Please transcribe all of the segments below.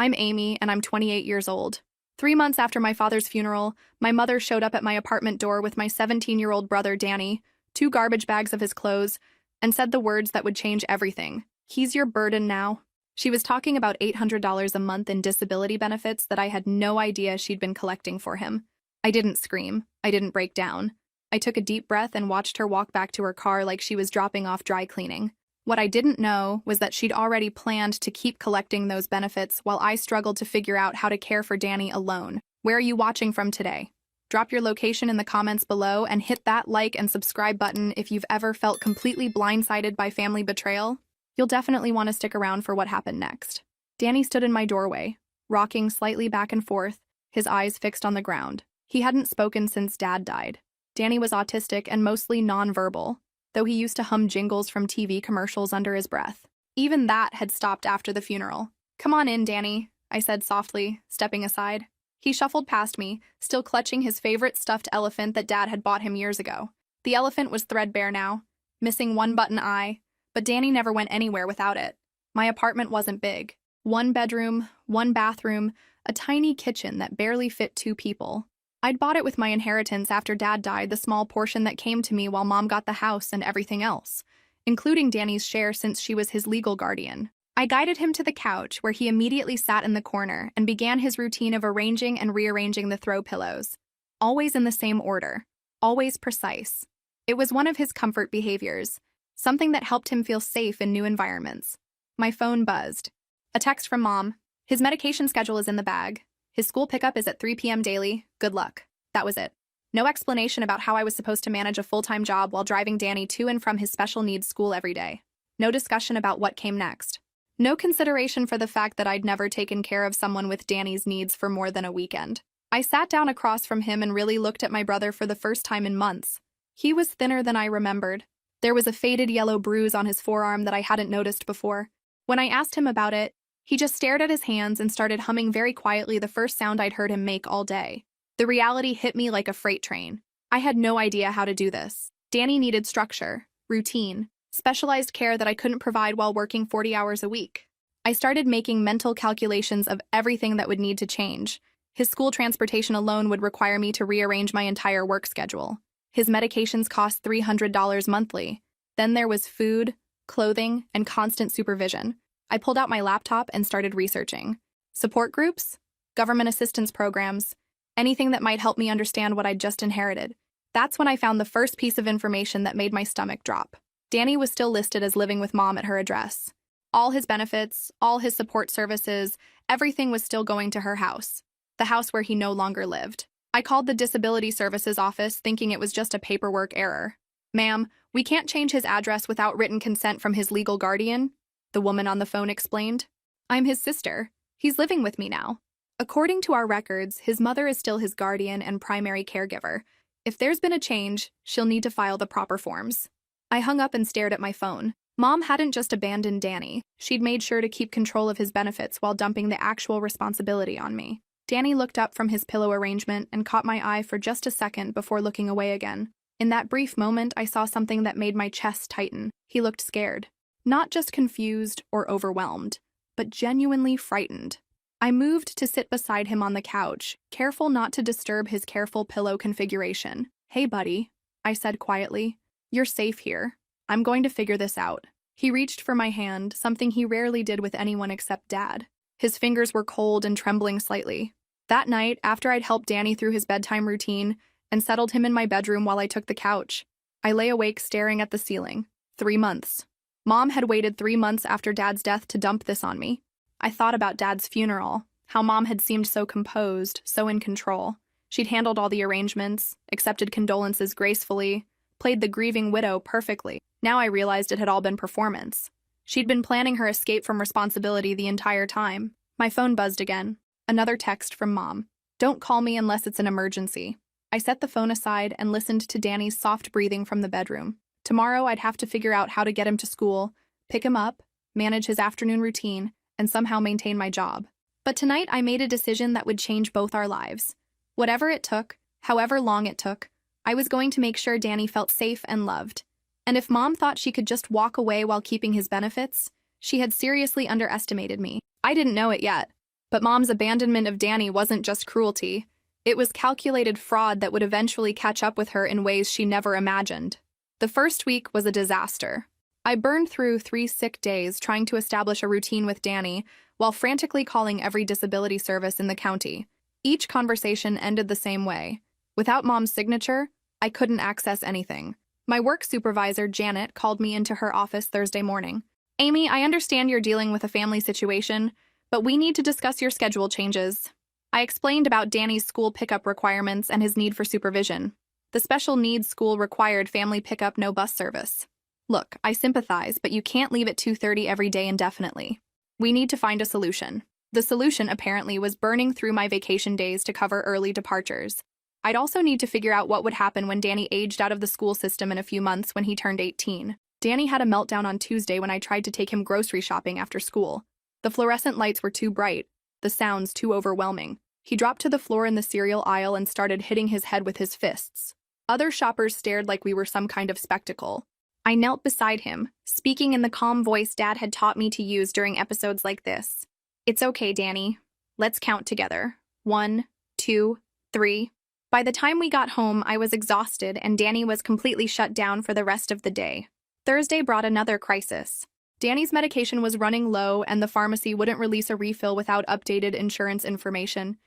I'm Amy, and I'm 28 years old. 3 months after my father's funeral, my mother showed up at my apartment door with my 17-year-old brother, Danny, 2 garbage bags of his clothes, and said the words that would change everything. "He's your burden now." She was talking about $800 a month in disability benefits that I had no idea she'd been collecting for him. I didn't scream. I didn't break down. I took a deep breath and watched her walk back to her car like she was dropping off dry cleaning. What I didn't know was that she'd already planned to keep collecting those benefits while I struggled to figure out how to care for Danny alone. Where are you watching from today? Drop your location in the comments below and hit that like and subscribe button if you've ever felt completely blindsided by family betrayal. You'll definitely want to stick around for what happened next. Danny stood in my doorway, rocking slightly back and forth, his eyes fixed on the ground. He hadn't spoken since Dad died. Danny was autistic and mostly nonverbal, though he used to hum jingles from TV commercials under his breath. Even that had stopped after the funeral. "Come on in, Danny," I said softly, stepping aside. He shuffled past me, still clutching his favorite stuffed elephant that Dad had bought him years ago. The elephant was threadbare now, missing one button eye, but Danny never went anywhere without it. My apartment wasn't big. 1 bedroom, 1 bathroom, a tiny kitchen that barely fit 2 people. I'd bought it with my inheritance after Dad died, the small portion that came to me while Mom got the house and everything else, including Danny's share since she was his legal guardian. I guided him to the couch, where he immediately sat in the corner and began his routine of arranging and rearranging the throw pillows. Always in the same order, always precise. It was one of his comfort behaviors, something that helped him feel safe in new environments. My phone buzzed. A text from Mom. "His medication schedule is in the bag. His school pickup is at 3 p.m. daily. Good luck." That was it. No explanation about how I was supposed to manage a full-time job while driving Danny to and from his special needs school every day. No discussion about what came next. No consideration for the fact that I'd never taken care of someone with Danny's needs for more than a weekend. I sat down across from him and really looked at my brother for the first time in months. He was thinner than I remembered. There was a faded yellow bruise on his forearm that I hadn't noticed before. When I asked him about it, he just stared at his hands and started humming very quietly the first sound I'd heard him make all day. The reality hit me like a freight train. I had no idea how to do this. Danny needed structure, routine, specialized care that I couldn't provide while working 40 hours a week. I started making mental calculations of everything that would need to change. His school transportation alone would require me to rearrange my entire work schedule. His medications cost $300 monthly. Then there was food, clothing, and constant supervision. I pulled out my laptop and started researching. Support groups, government assistance programs, anything that might help me understand what I'd just inherited. That's when I found the first piece of information that made my stomach drop. Danny was still listed as living with Mom at her address. All his benefits, all his support services, everything was still going to her house, the house where he no longer lived. I called the Disability Services office thinking it was just a paperwork error. "Ma'am, we can't change his address without written consent from his legal guardian," the woman on the phone explained. "I'm his sister. He's living with me now. According to our records, his mother is still his guardian and primary caregiver. If there's been a change, she'll need to file the proper forms." I hung up and stared at my phone. Mom hadn't just abandoned Danny. She'd made sure to keep control of his benefits while dumping the actual responsibility on me. Danny looked up from his pillow arrangement and caught my eye for just a second before looking away again. In that brief moment, I saw something that made my chest tighten. He looked scared. Not just confused or overwhelmed, but genuinely frightened. I moved to sit beside him on the couch, careful not to disturb his careful pillow configuration. "Hey, buddy," I said quietly. "You're safe here. I'm going to figure this out." He reached for my hand, something he rarely did with anyone except Dad. His fingers were cold and trembling slightly. That night, after I'd helped Danny through his bedtime routine and settled him in my bedroom while I took the couch, I lay awake staring at the ceiling. 3 months. Mom had waited 3 months after Dad's death to dump this on me. I thought about Dad's funeral, how Mom had seemed so composed, so in control. She'd handled all the arrangements, accepted condolences gracefully, played the grieving widow perfectly. Now I realized it had all been performance. She'd been planning her escape from responsibility the entire time. My phone buzzed again. Another text from Mom. "Don't call me unless it's an emergency." I set the phone aside and listened to Danny's soft breathing from the bedroom. Tomorrow I'd have to figure out how to get him to school, pick him up, manage his afternoon routine, and somehow maintain my job. But tonight I made a decision that would change both our lives. Whatever it took, however long it took, I was going to make sure Danny felt safe and loved. And if Mom thought she could just walk away while keeping his benefits, she had seriously underestimated me. I didn't know it yet, But Mom's abandonment of Danny wasn't just cruelty. It was calculated fraud that would eventually catch up with her in ways she never imagined. The first week was a disaster. I burned through 3 sick days trying to establish a routine with Danny while frantically calling every disability service in the county. Each conversation ended the same way. Without Mom's signature, I couldn't access anything. My work supervisor, Janet, called me into her office Thursday morning. "Amy, I understand you're dealing with a family situation, but we need to discuss your schedule changes." I explained about Danny's school pickup requirements and his need for supervision. The special needs school required family pickup, no bus service. "Look, I sympathize, but you can't leave at 2:30 every day indefinitely. We need to find a solution." The solution, apparently, was burning through my vacation days to cover early departures. I'd also need to figure out what would happen when Danny aged out of the school system in a few months when he turned 18. Danny had a meltdown on Tuesday when I tried to take him grocery shopping after school. The fluorescent lights were too bright, the sounds too overwhelming. He dropped to the floor in the cereal aisle and started hitting his head with his fists. Other shoppers stared like we were some kind of spectacle. I knelt beside him, speaking in the calm voice Dad had taught me to use during episodes like this. "It's okay, Danny. Let's count together. 1, 2, 3. By the time we got home, I was exhausted and Danny was completely shut down for the rest of the day. Thursday brought another crisis. Danny's medication was running low and the pharmacy wouldn't release a refill without updated insurance information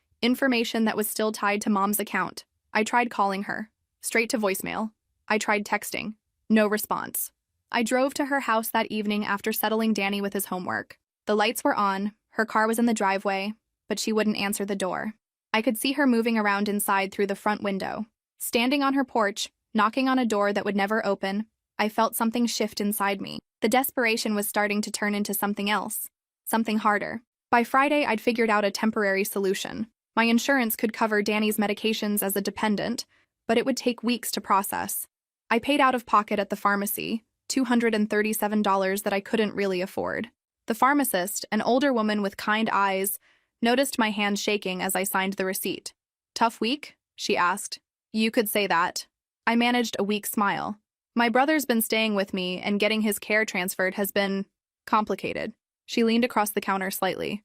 that was still tied to Mom's account. I tried calling her. Straight to voicemail. I tried texting. No response. I drove to her house that evening after settling Danny with his homework. The lights were on, her car was in the driveway, but she wouldn't answer the door. I could see her moving around inside through the front window. Standing on her porch, knocking on a door that would never open, I felt something shift inside me. The desperation was starting to turn into something else, something harder. By Friday, I'd figured out a temporary solution. My insurance could cover Danny's medications as a dependent, but it would take weeks to process. I paid out of pocket at the pharmacy, $237 that I couldn't really afford. The pharmacist, an older woman with kind eyes, noticed my hand shaking as I signed the receipt. "Tough week?" she asked. "You could say that." I managed a weak smile. "My brother's been staying with me, and getting his care transferred has been complicated." She leaned across the counter slightly.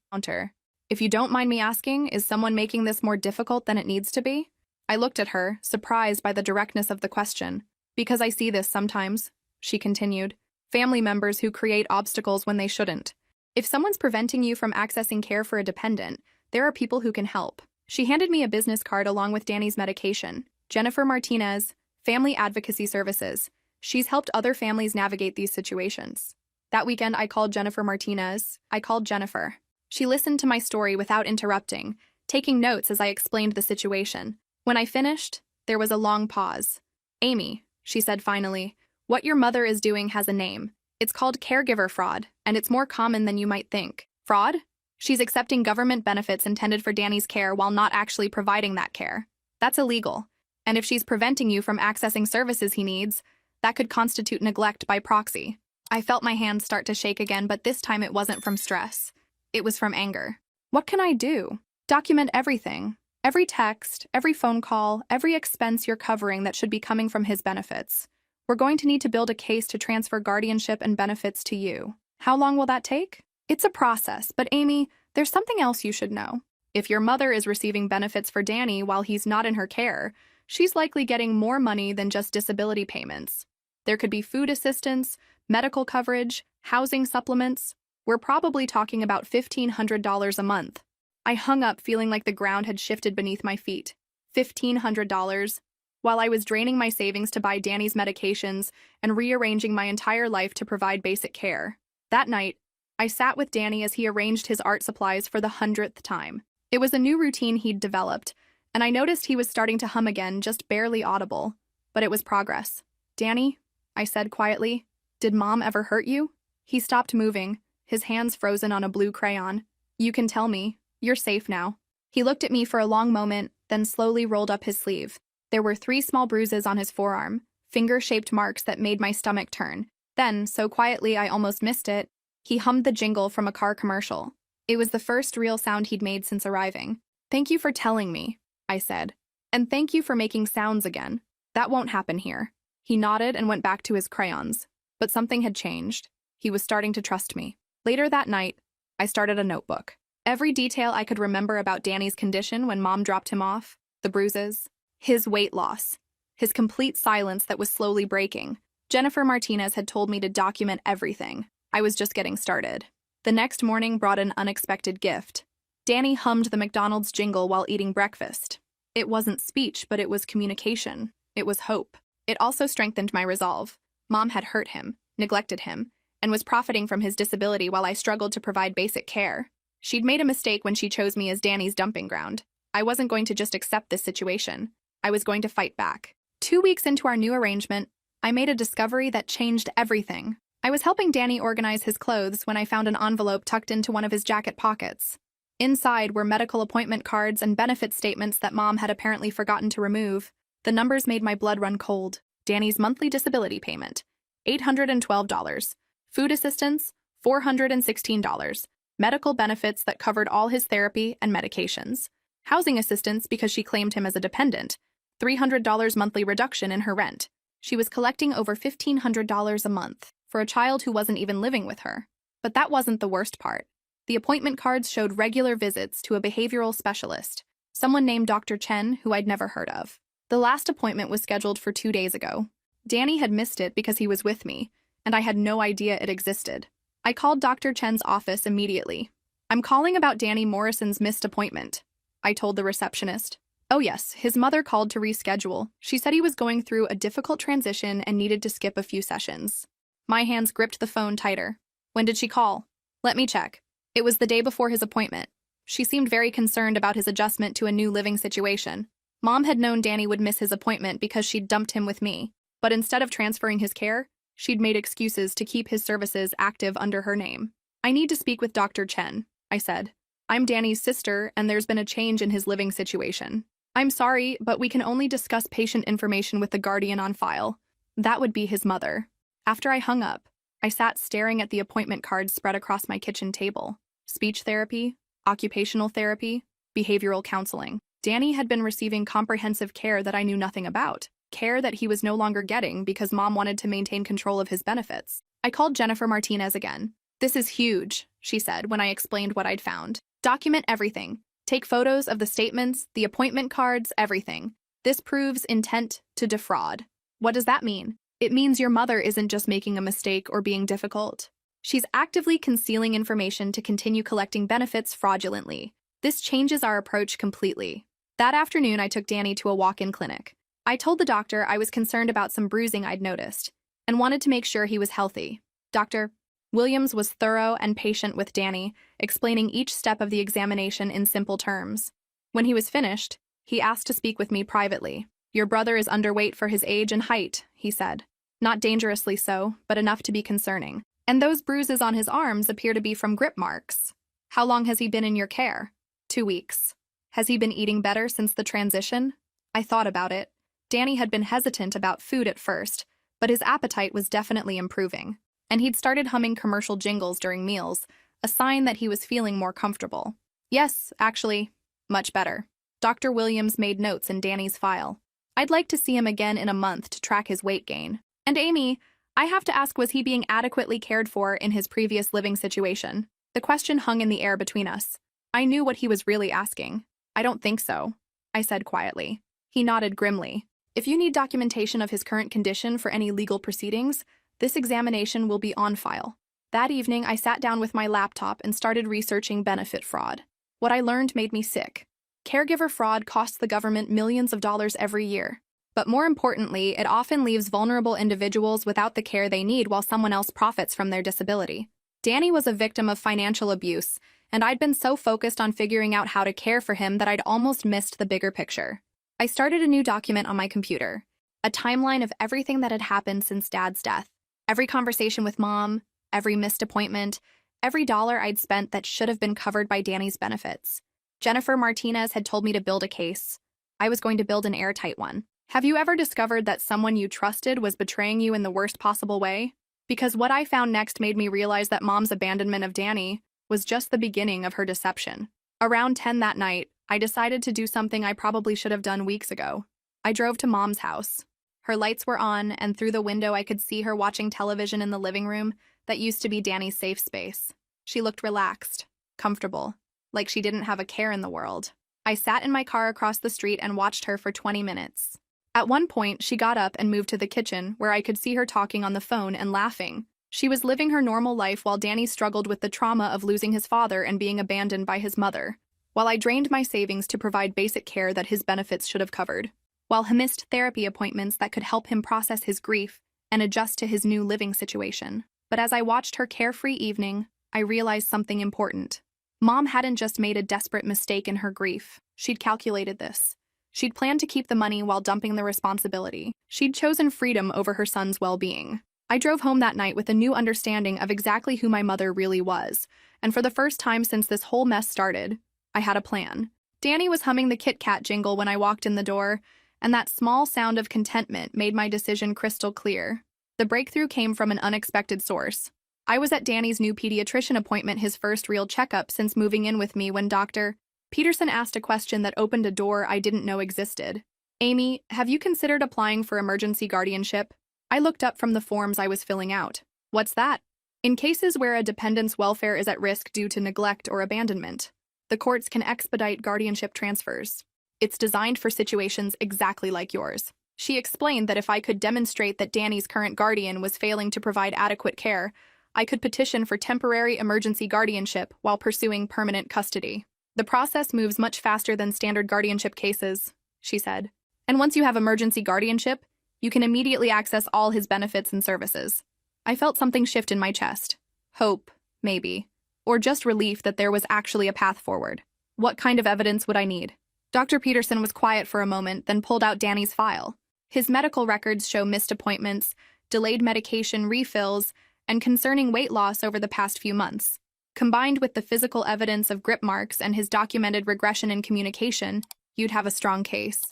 "If you don't mind me asking, is someone making this more difficult than it needs to be?" I looked at her, surprised by the directness of the question. "Because I see this sometimes," she continued. "Family members who create obstacles when they shouldn't. If someone's preventing you from accessing care for a dependent, there are people who can help." She handed me a business card along with Danny's medication. "Jennifer Martinez, Family Advocacy Services. She's helped other families navigate these situations." That weekend, I called Jennifer Martinez. I called Jennifer. She listened to my story without interrupting, taking notes as I explained the situation. When I finished, there was a long pause. "Amy," she said finally, "what your mother is doing has a name. It's called caregiver fraud, and it's more common than you might think." "Fraud?" "She's accepting government benefits intended for Danny's care while not actually providing that care. That's illegal. And if she's preventing you from accessing services he needs, that could constitute neglect by proxy." I felt my hands start to shake again, but this time it wasn't from stress. It was from anger. "What can I do?" "Document everything. Every text, every phone call, every expense you're covering that should be coming from his benefits. We're going to need to build a case to transfer guardianship and benefits to you." "How long will that take?" "It's a process, but Amy, there's something else you should know. If your mother is receiving benefits for Danny while he's not in her care, she's likely getting more money than just disability payments. There could be food assistance, medical coverage, housing supplements. We're probably talking about $1,500 a month." I hung up feeling like the ground had shifted beneath my feet. $1,500. While I was draining my savings to buy Danny's medications and rearranging my entire life to provide basic care. That night, I sat with Danny as he arranged his art supplies for the 100th time. It was a new routine he'd developed, and I noticed he was starting to hum again, just barely audible. But it was progress. "Danny," I said quietly, "did Mom ever hurt you?" He stopped moving, his hands frozen on a blue crayon. "You can tell me. You're safe now." He looked at me for a long moment, then slowly rolled up his sleeve. There were 3 small bruises on his forearm, finger-shaped marks that made my stomach turn. Then, so quietly I almost missed it, he hummed the jingle from a car commercial. It was the first real sound he'd made since arriving. "Thank you for telling me," I said. "And thank you for making sounds again. That won't happen here." He nodded and went back to his crayons. But something had changed. He was starting to trust me. Later that night, I started a notebook. Every detail I could remember about Danny's condition when Mom dropped him off, the bruises, his weight loss, his complete silence that was slowly breaking. Jennifer Martinez had told me to document everything. I was just getting started. The next morning brought an unexpected gift. Danny hummed the McDonald's jingle while eating breakfast. It wasn't speech, but it was communication. It was hope. It also strengthened my resolve. Mom had hurt him, neglected him, and was profiting from his disability while I struggled to provide basic care. She'd made a mistake when she chose me as Danny's dumping ground. I wasn't going to just accept this situation. I was going to fight back. 2 weeks into our new arrangement, I made a discovery that changed everything. I was helping Danny organize his clothes when I found an envelope tucked into one of his jacket pockets. Inside were medical appointment cards and benefit statements that Mom had apparently forgotten to remove. The numbers made my blood run cold. Danny's monthly disability payment, $812. Food assistance, $416. Medical benefits that covered all his therapy and medications. Housing assistance because she claimed him as a dependent, $300 monthly reduction in her rent. She was collecting over $1,500 a month for a child who wasn't even living with her. But that wasn't the worst part. The appointment cards showed regular visits to a behavioral specialist, someone named Dr. Chen, who I'd never heard of. The last appointment was scheduled for 2 days ago. Danny had missed it because he was with me, and I had no idea it existed. I called Dr. Chen's office immediately. "I'm calling about Danny Morrison's missed appointment," I told the receptionist. "Oh yes, his mother called to reschedule. She said he was going through a difficult transition and needed to skip a few sessions." My hands gripped the phone tighter. "When did she call?" "Let me check." It was the day before his appointment. She seemed very concerned about his adjustment to a new living situation. Mom had known Danny would miss his appointment because she'd dumped him with me, but instead of transferring his care, she'd made excuses to keep his services active under her name. "I need to speak with Dr. Chen," I said. "I'm Danny's sister, and there's been a change in his living situation. I'm sorry, but we can only discuss patient information with the guardian on file. That would be his mother." After I hung up, I sat staring at the appointment cards spread across my kitchen table. Speech therapy, occupational therapy, behavioral counseling. Danny had been receiving comprehensive care that I knew nothing about. Care that he was no longer getting because Mom wanted to maintain control of his benefits. I called Jennifer Martinez again. "This is huge," she said when I explained what I'd found. "Document everything. Take photos of the statements, the appointment cards, everything. This proves intent to defraud." "What does that mean?" "It means your mother isn't just making a mistake or being difficult. She's actively concealing information to continue collecting benefits fraudulently. This changes our approach completely." That afternoon, I took Danny to a walk-in clinic. I told the doctor I was concerned about some bruising I'd noticed and wanted to make sure he was healthy. Dr. Williams was thorough and patient with Danny, explaining each step of the examination in simple terms. When he was finished, he asked to speak with me privately. "Your brother is underweight for his age and height," he said. "Not dangerously so, but enough to be concerning. And those bruises on his arms appear to be from grip marks. How long has he been in your care?" 2 weeks. "Has he been eating better since the transition?" I thought about it. Danny had been hesitant about food at first, but his appetite was definitely improving. And he'd started humming commercial jingles during meals, a sign that he was feeling more comfortable. "Yes, actually, much better." Dr. Williams made notes in Danny's file. "I'd like to see him again in a month to track his weight gain. And Amy, I have to ask, was he being adequately cared for in his previous living situation?" The question hung in the air between us. I knew what he was really asking. "I don't think so," I said quietly. He nodded grimly. "If you need documentation of his current condition for any legal proceedings, this examination will be on file." That evening, I sat down with my laptop and started researching benefit fraud. What I learned made me sick. Caregiver fraud costs the government millions of dollars every year. But more importantly, it often leaves vulnerable individuals without the care they need while someone else profits from their disability. Danny was a victim of financial abuse, and I'd been so focused on figuring out how to care for him that I'd almost missed the bigger picture. I started a new document on my computer, a timeline of everything that had happened since Dad's death. Every conversation with Mom, every missed appointment, every dollar I'd spent that should have been covered by Danny's benefits. Jennifer Martinez had told me to build a case. I was going to build an airtight one. Have you ever discovered that someone you trusted was betraying you in the worst possible way? Because what I found next made me realize that Mom's abandonment of Danny was just the beginning of her deception. Around 10 that night, I decided to do something I probably should have done weeks ago. I drove to Mom's house. Her lights were on, and through the window I could see her watching television in the living room that used to be Danny's safe space. She looked relaxed, comfortable. like she didn't have a care in the world. I sat in my car across the street and watched her for 20 minutes. At one point, she got up and moved to the kitchen, where I could see her talking on the phone and laughing. She was living her normal life while Danny struggled with the trauma of losing his father and being abandoned by his mother, while I drained my savings to provide basic care that his benefits should have covered, while he missed therapy appointments that could help him process his grief and adjust to his new living situation. But as I watched her carefree evening, I realized something important. Mom hadn't just made a desperate mistake in her grief. She'd calculated this. She'd planned to keep the money while dumping the responsibility. She'd chosen freedom over her son's well-being. I drove home that night with a new understanding of exactly who my mother really was, and for the first time since this whole mess started, I had a plan. Danny was humming the Kit Kat jingle when I walked in the door, and that small sound of contentment made my decision crystal clear. The breakthrough came from an unexpected source. I was at Danny's new pediatrician appointment, his first real checkup since moving in with me, when Dr. Peterson asked a question that opened a door I didn't know existed. "Amy, have you considered applying for emergency guardianship?" I looked up from the forms I was filling out. "What's that?" "In cases where a dependent's welfare is at risk due to neglect or abandonment, the courts can expedite guardianship transfers. It's designed for situations exactly like yours." She explained that if I could demonstrate that Danny's current guardian was failing to provide adequate care, I could petition for temporary emergency guardianship while pursuing permanent custody. "The process moves much faster than standard guardianship cases," she said. "And once you have emergency guardianship, you can immediately access all his benefits and services." I felt something shift in my chest. Hope, maybe. Or just relief that there was actually a path forward. What kind of evidence would I need? Dr. Peterson was quiet for a moment, then pulled out Danny's file. His medical records show missed appointments, delayed medication refills, and concerning weight loss over the past few months. Combined with the physical evidence of grip marks and his documented regression in communication, you'd have a strong case.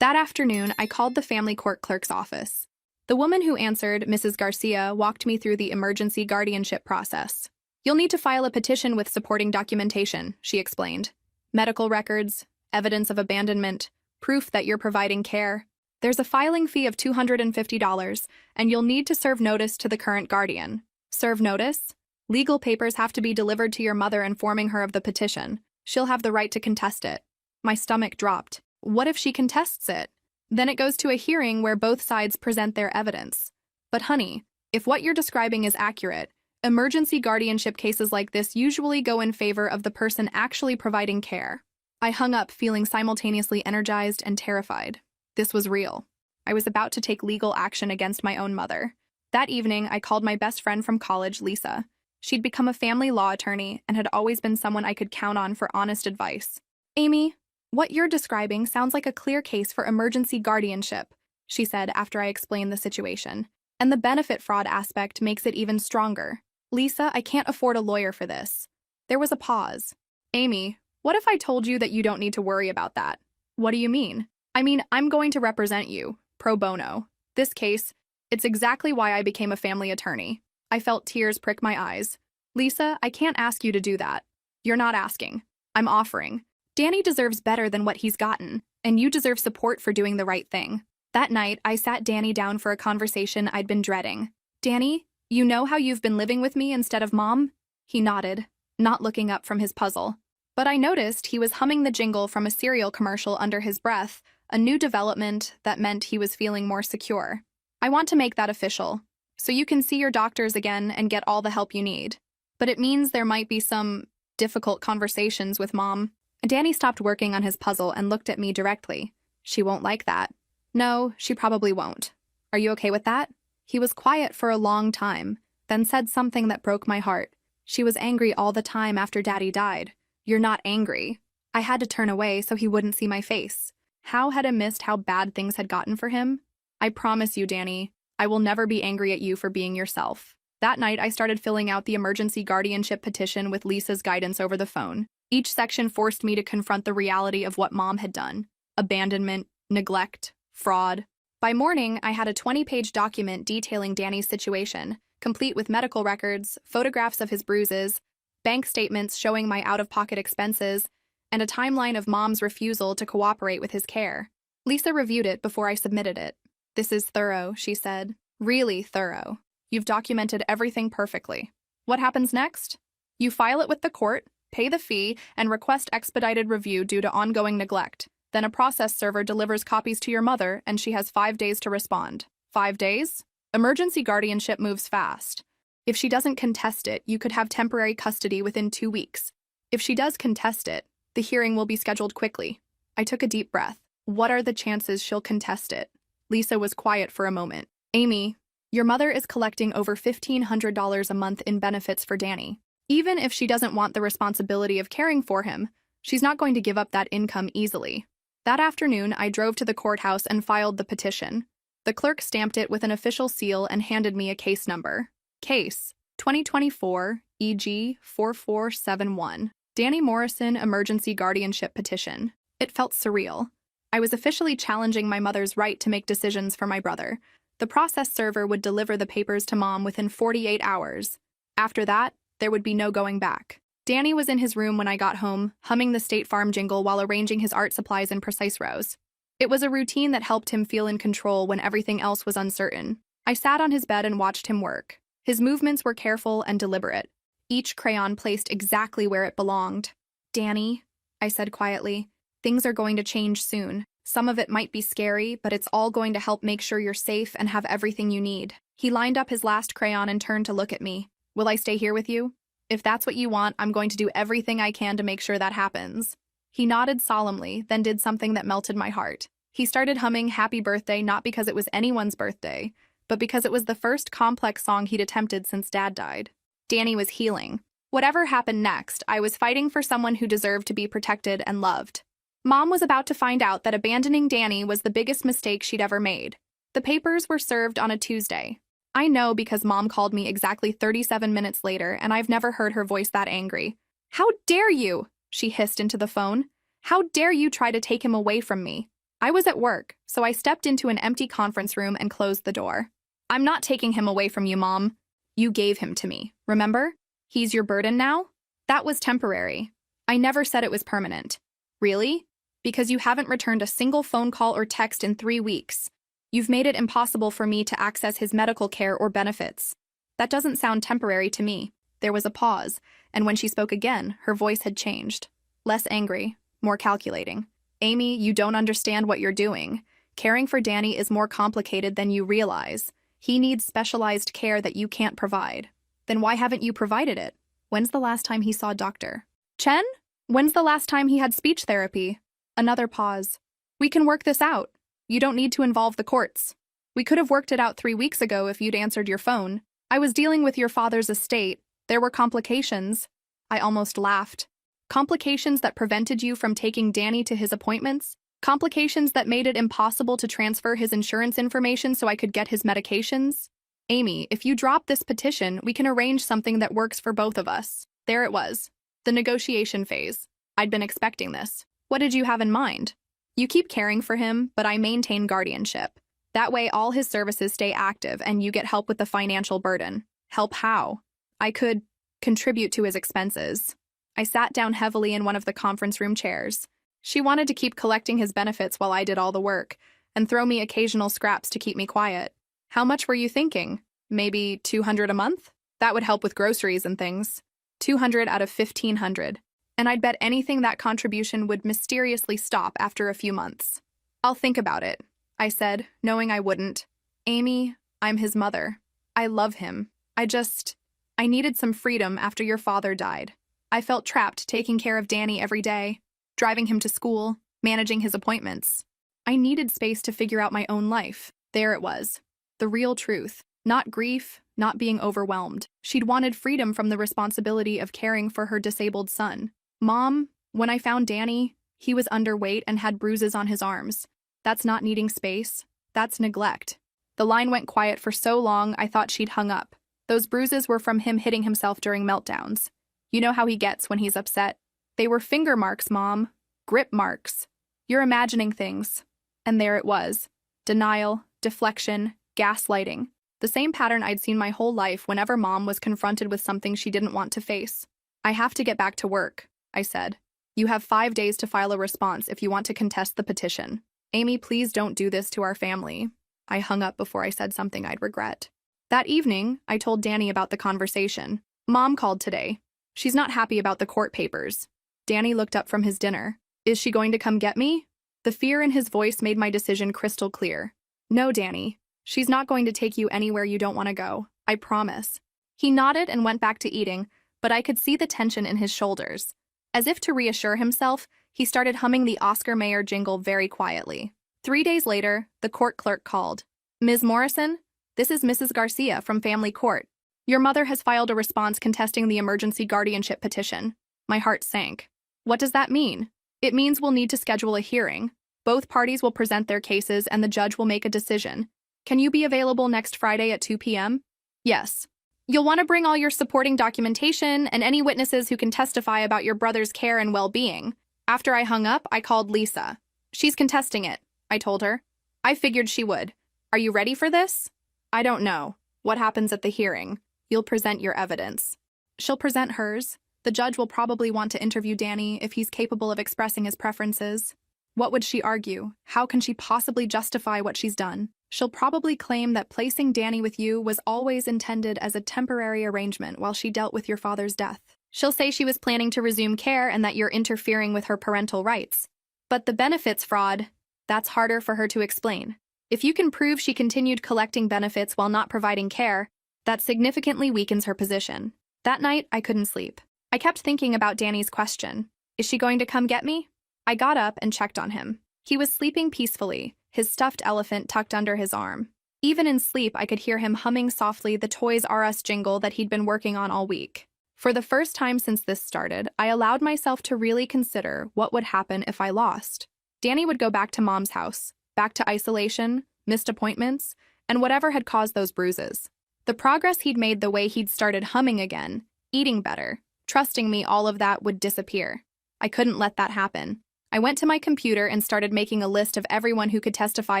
That afternoon, I called the family court clerk's office. The woman who answered, Mrs. Garcia, walked me through the emergency guardianship process. "You'll need to file a petition with supporting documentation," she explained. "Medical records, evidence of abandonment, proof that you're providing care. There's a filing fee of $250, and you'll need to serve notice to the current guardian." "Serve notice?" "Legal papers have to be delivered to your mother informing her of the petition. She'll have the right to contest it." My stomach dropped. What if she contests it? Then it goes to a hearing where both sides present their evidence. But honey, if what you're describing is accurate, emergency guardianship cases like this usually go in favor of the person actually providing care. I hung up, feeling simultaneously energized and terrified. This was real. I was about to take legal action against my own mother. That evening, I called my best friend from college, Lisa. She'd become a family law attorney and had always been someone I could count on for honest advice. "Amy, what you're describing sounds like a clear case for emergency guardianship," she said after I explained the situation. "And the benefit fraud aspect makes it even stronger. Lisa, I can't afford a lawyer for this." There was a pause. "Amy, what if I told you that you don't need to worry about that?" "What do you mean?" "I mean, I'm going to represent you, pro bono. This case, it's exactly why I became a family attorney." I felt tears prick my eyes. "Lisa, I can't ask you to do that." "You're not asking. I'm offering. Danny deserves better than what he's gotten, and you deserve support for doing the right thing." That night, I sat Danny down for a conversation I'd been dreading. "Danny, you know how you've been living with me instead of Mom?" He nodded, not looking up from his puzzle. But I noticed he was humming the jingle from a cereal commercial under his breath, a new development that meant he was feeling more secure. "I want to make that official, so you can see your doctors again and get all the help you need. But it means there might be some difficult conversations with Mom." Danny stopped working on his puzzle and looked at me directly. "She won't like that." "No, she probably won't. Are you okay with that?" He was quiet for a long time, then said something that broke my heart. "She was angry all the time after Daddy died." "You're not angry." I had to turn away so he wouldn't see my face. How had I missed how bad things had gotten for him? "I promise you, Danny, I will never be angry at you for being yourself." That night, I started filling out the emergency guardianship petition with Lisa's guidance over the phone. Each section forced me to confront the reality of what Mom had done: abandonment, neglect, fraud. By morning, I had a 20-page document detailing Danny's situation, complete with medical records, photographs of his bruises, bank statements showing my out-of-pocket expenses, and a timeline of Mom's refusal to cooperate with his care. Lisa reviewed it before I submitted it. "This is thorough," she said. "Really thorough. You've documented everything perfectly. What happens next?" "You file it with the court, Pay the fee and request expedited review due to ongoing neglect. Then a process server delivers copies to your mother and she has 5 days to respond. 5 days? Emergency guardianship moves fast. If she doesn't contest it, you could have temporary custody within 2 weeks. If she does contest it, the hearing will be scheduled quickly. I took a deep breath. What are the chances she'll contest it? Lisa was quiet for a moment. Amy, your mother is collecting over $1,500 a month in benefits for Danny. Even if she doesn't want the responsibility of caring for him, she's not going to give up that income easily. That afternoon, I drove to the courthouse and filed the petition. The clerk stamped it with an official seal and handed me a case number. Case 2024 EG 4471. Danny Morrison Emergency Guardianship Petition. It felt surreal. I was officially challenging my mother's right to make decisions for my brother. The process server would deliver the papers to Mom within 48 hours. After that, there would be no going back. Danny was in his room when I got home, humming the State Farm jingle while arranging his art supplies in precise rows. It was a routine that helped him feel in control when everything else was uncertain. I sat on his bed and watched him work. His movements were careful and deliberate, each crayon placed exactly where it belonged. Danny, I said quietly, things are going to change soon. Some of it might be scary, but it's all going to help make sure you're safe and have everything you need. He lined up his last crayon and turned to look at me. Will I stay here with you? If that's what you want, I'm going to do everything I can to make sure that happens. He nodded solemnly, then did something that melted my heart. He started humming Happy Birthday not because it was anyone's birthday, but because it was the first complex song he'd attempted since Dad died. Danny was healing. Whatever happened next, I was fighting for someone who deserved to be protected and loved. Mom was about to find out that abandoning Danny was the biggest mistake she'd ever made. The papers were served on a Tuesday. I know because Mom called me exactly 37 minutes later, and I've never heard her voice that angry. How dare you? She hissed into the phone. How dare you try to take him away from me? I was at work, so I stepped into an empty conference room and closed the door. I'm not taking him away from you, Mom. You gave him to me, remember? He's your burden now? That was temporary. I never said it was permanent. Really? Because you haven't returned a single phone call or text in 3 weeks. You've made it impossible for me to access his medical care or benefits. That doesn't sound temporary to me. There was a pause, and when she spoke again, her voice had changed. Less angry, more calculating. Amy, you don't understand what you're doing. Caring for Danny is more complicated than you realize. He needs specialized care that you can't provide. Then why haven't you provided it? When's the last time he saw a doctor? Chen? When's the last time he had speech therapy? Another pause. We can work this out. You don't need to involve the courts. We could have worked it out 3 weeks ago if you'd answered your phone. I was dealing with your father's estate. There were complications. I almost laughed. Complications that prevented you from taking Danny to his appointments? Complications that made it impossible to transfer his insurance information so I could get his medications? Amy, if you drop this petition, we can arrange something that works for both of us. There it was. The negotiation phase. I'd been expecting this. What did you have in mind? You keep caring for him, but I maintain guardianship. That way all his services stay active and you get help with the financial burden. Help how? I could contribute to his expenses. I sat down heavily in one of the conference room chairs. She wanted to keep collecting his benefits while I did all the work, and throw me occasional scraps to keep me quiet. How much were you thinking? Maybe $200 a month? That would help with groceries and things. 200 out of 1,500. And I'd bet anything that contribution would mysteriously stop after a few months. I'll think about it, I said, knowing I wouldn't. Amy, I'm his mother. I love him. I needed some freedom after your father died. I felt trapped taking care of Danny every day, driving him to school, managing his appointments. I needed space to figure out my own life. There it was. The real truth. Not grief, not being overwhelmed. She'd wanted freedom from the responsibility of caring for her disabled son. Mom, when I found Danny, he was underweight and had bruises on his arms. That's not needing space. That's neglect. The line went quiet for so long I thought she'd hung up. Those bruises were from him hitting himself during meltdowns. You know how he gets when he's upset. They were finger marks, Mom. Grip marks. You're imagining things. And there it was. Denial, deflection, gaslighting. The same pattern I'd seen my whole life whenever Mom was confronted with something she didn't want to face. I have to get back to work, I said. You have 5 days to file a response if you want to contest the petition. Amy, please don't do this to our family. I hung up before I said something I'd regret. That evening, I told Danny about the conversation. Mom called today. She's not happy about the court papers. Danny looked up from his dinner. Is she going to come get me? The fear in his voice made my decision crystal clear. No, Danny. She's not going to take you anywhere you don't want to go. I promise. He nodded and went back to eating, but I could see the tension in his shoulders. As if to reassure himself, he started humming the Oscar Mayer jingle very quietly. 3 days later, the court clerk called. Ms. Morrison, this is Mrs. Garcia from Family Court. Your mother has filed a response contesting the emergency guardianship petition. My heart sank. What does that mean? It means we'll need to schedule a hearing. Both parties will present their cases and the judge will make a decision. Can you be available next Friday at 2 p.m.? Yes. You'll want to bring all your supporting documentation and any witnesses who can testify about your brother's care and well-being. After I hung up, I called Lisa. She's contesting it, I told her. I figured she would. Are you ready for this? I don't know. What happens at the hearing? You'll present your evidence. She'll present hers. The judge will probably want to interview Danny if he's capable of expressing his preferences. What would she argue? How can she possibly justify what she's done? She'll probably claim that placing Danny with you was always intended as a temporary arrangement while she dealt with your father's death. She'll say she was planning to resume care and that you're interfering with her parental rights. But the benefits fraud, that's harder for her to explain. If you can prove she continued collecting benefits while not providing care, that significantly weakens her position. That night, I couldn't sleep. I kept thinking about Danny's question. Is she going to come get me? I got up and checked on him. He was sleeping peacefully, his stuffed elephant tucked under his arm. Even in sleep, I could hear him humming softly the Toys R Us jingle that he'd been working on all week. For the first time since this started, I allowed myself to really consider what would happen if I lost. Danny would go back to Mom's house, back to isolation, missed appointments, and whatever had caused those bruises. The progress he'd made, the way he'd started humming again, eating better, trusting me, all of that would disappear. I couldn't let that happen. I went to my computer and started making a list of everyone who could testify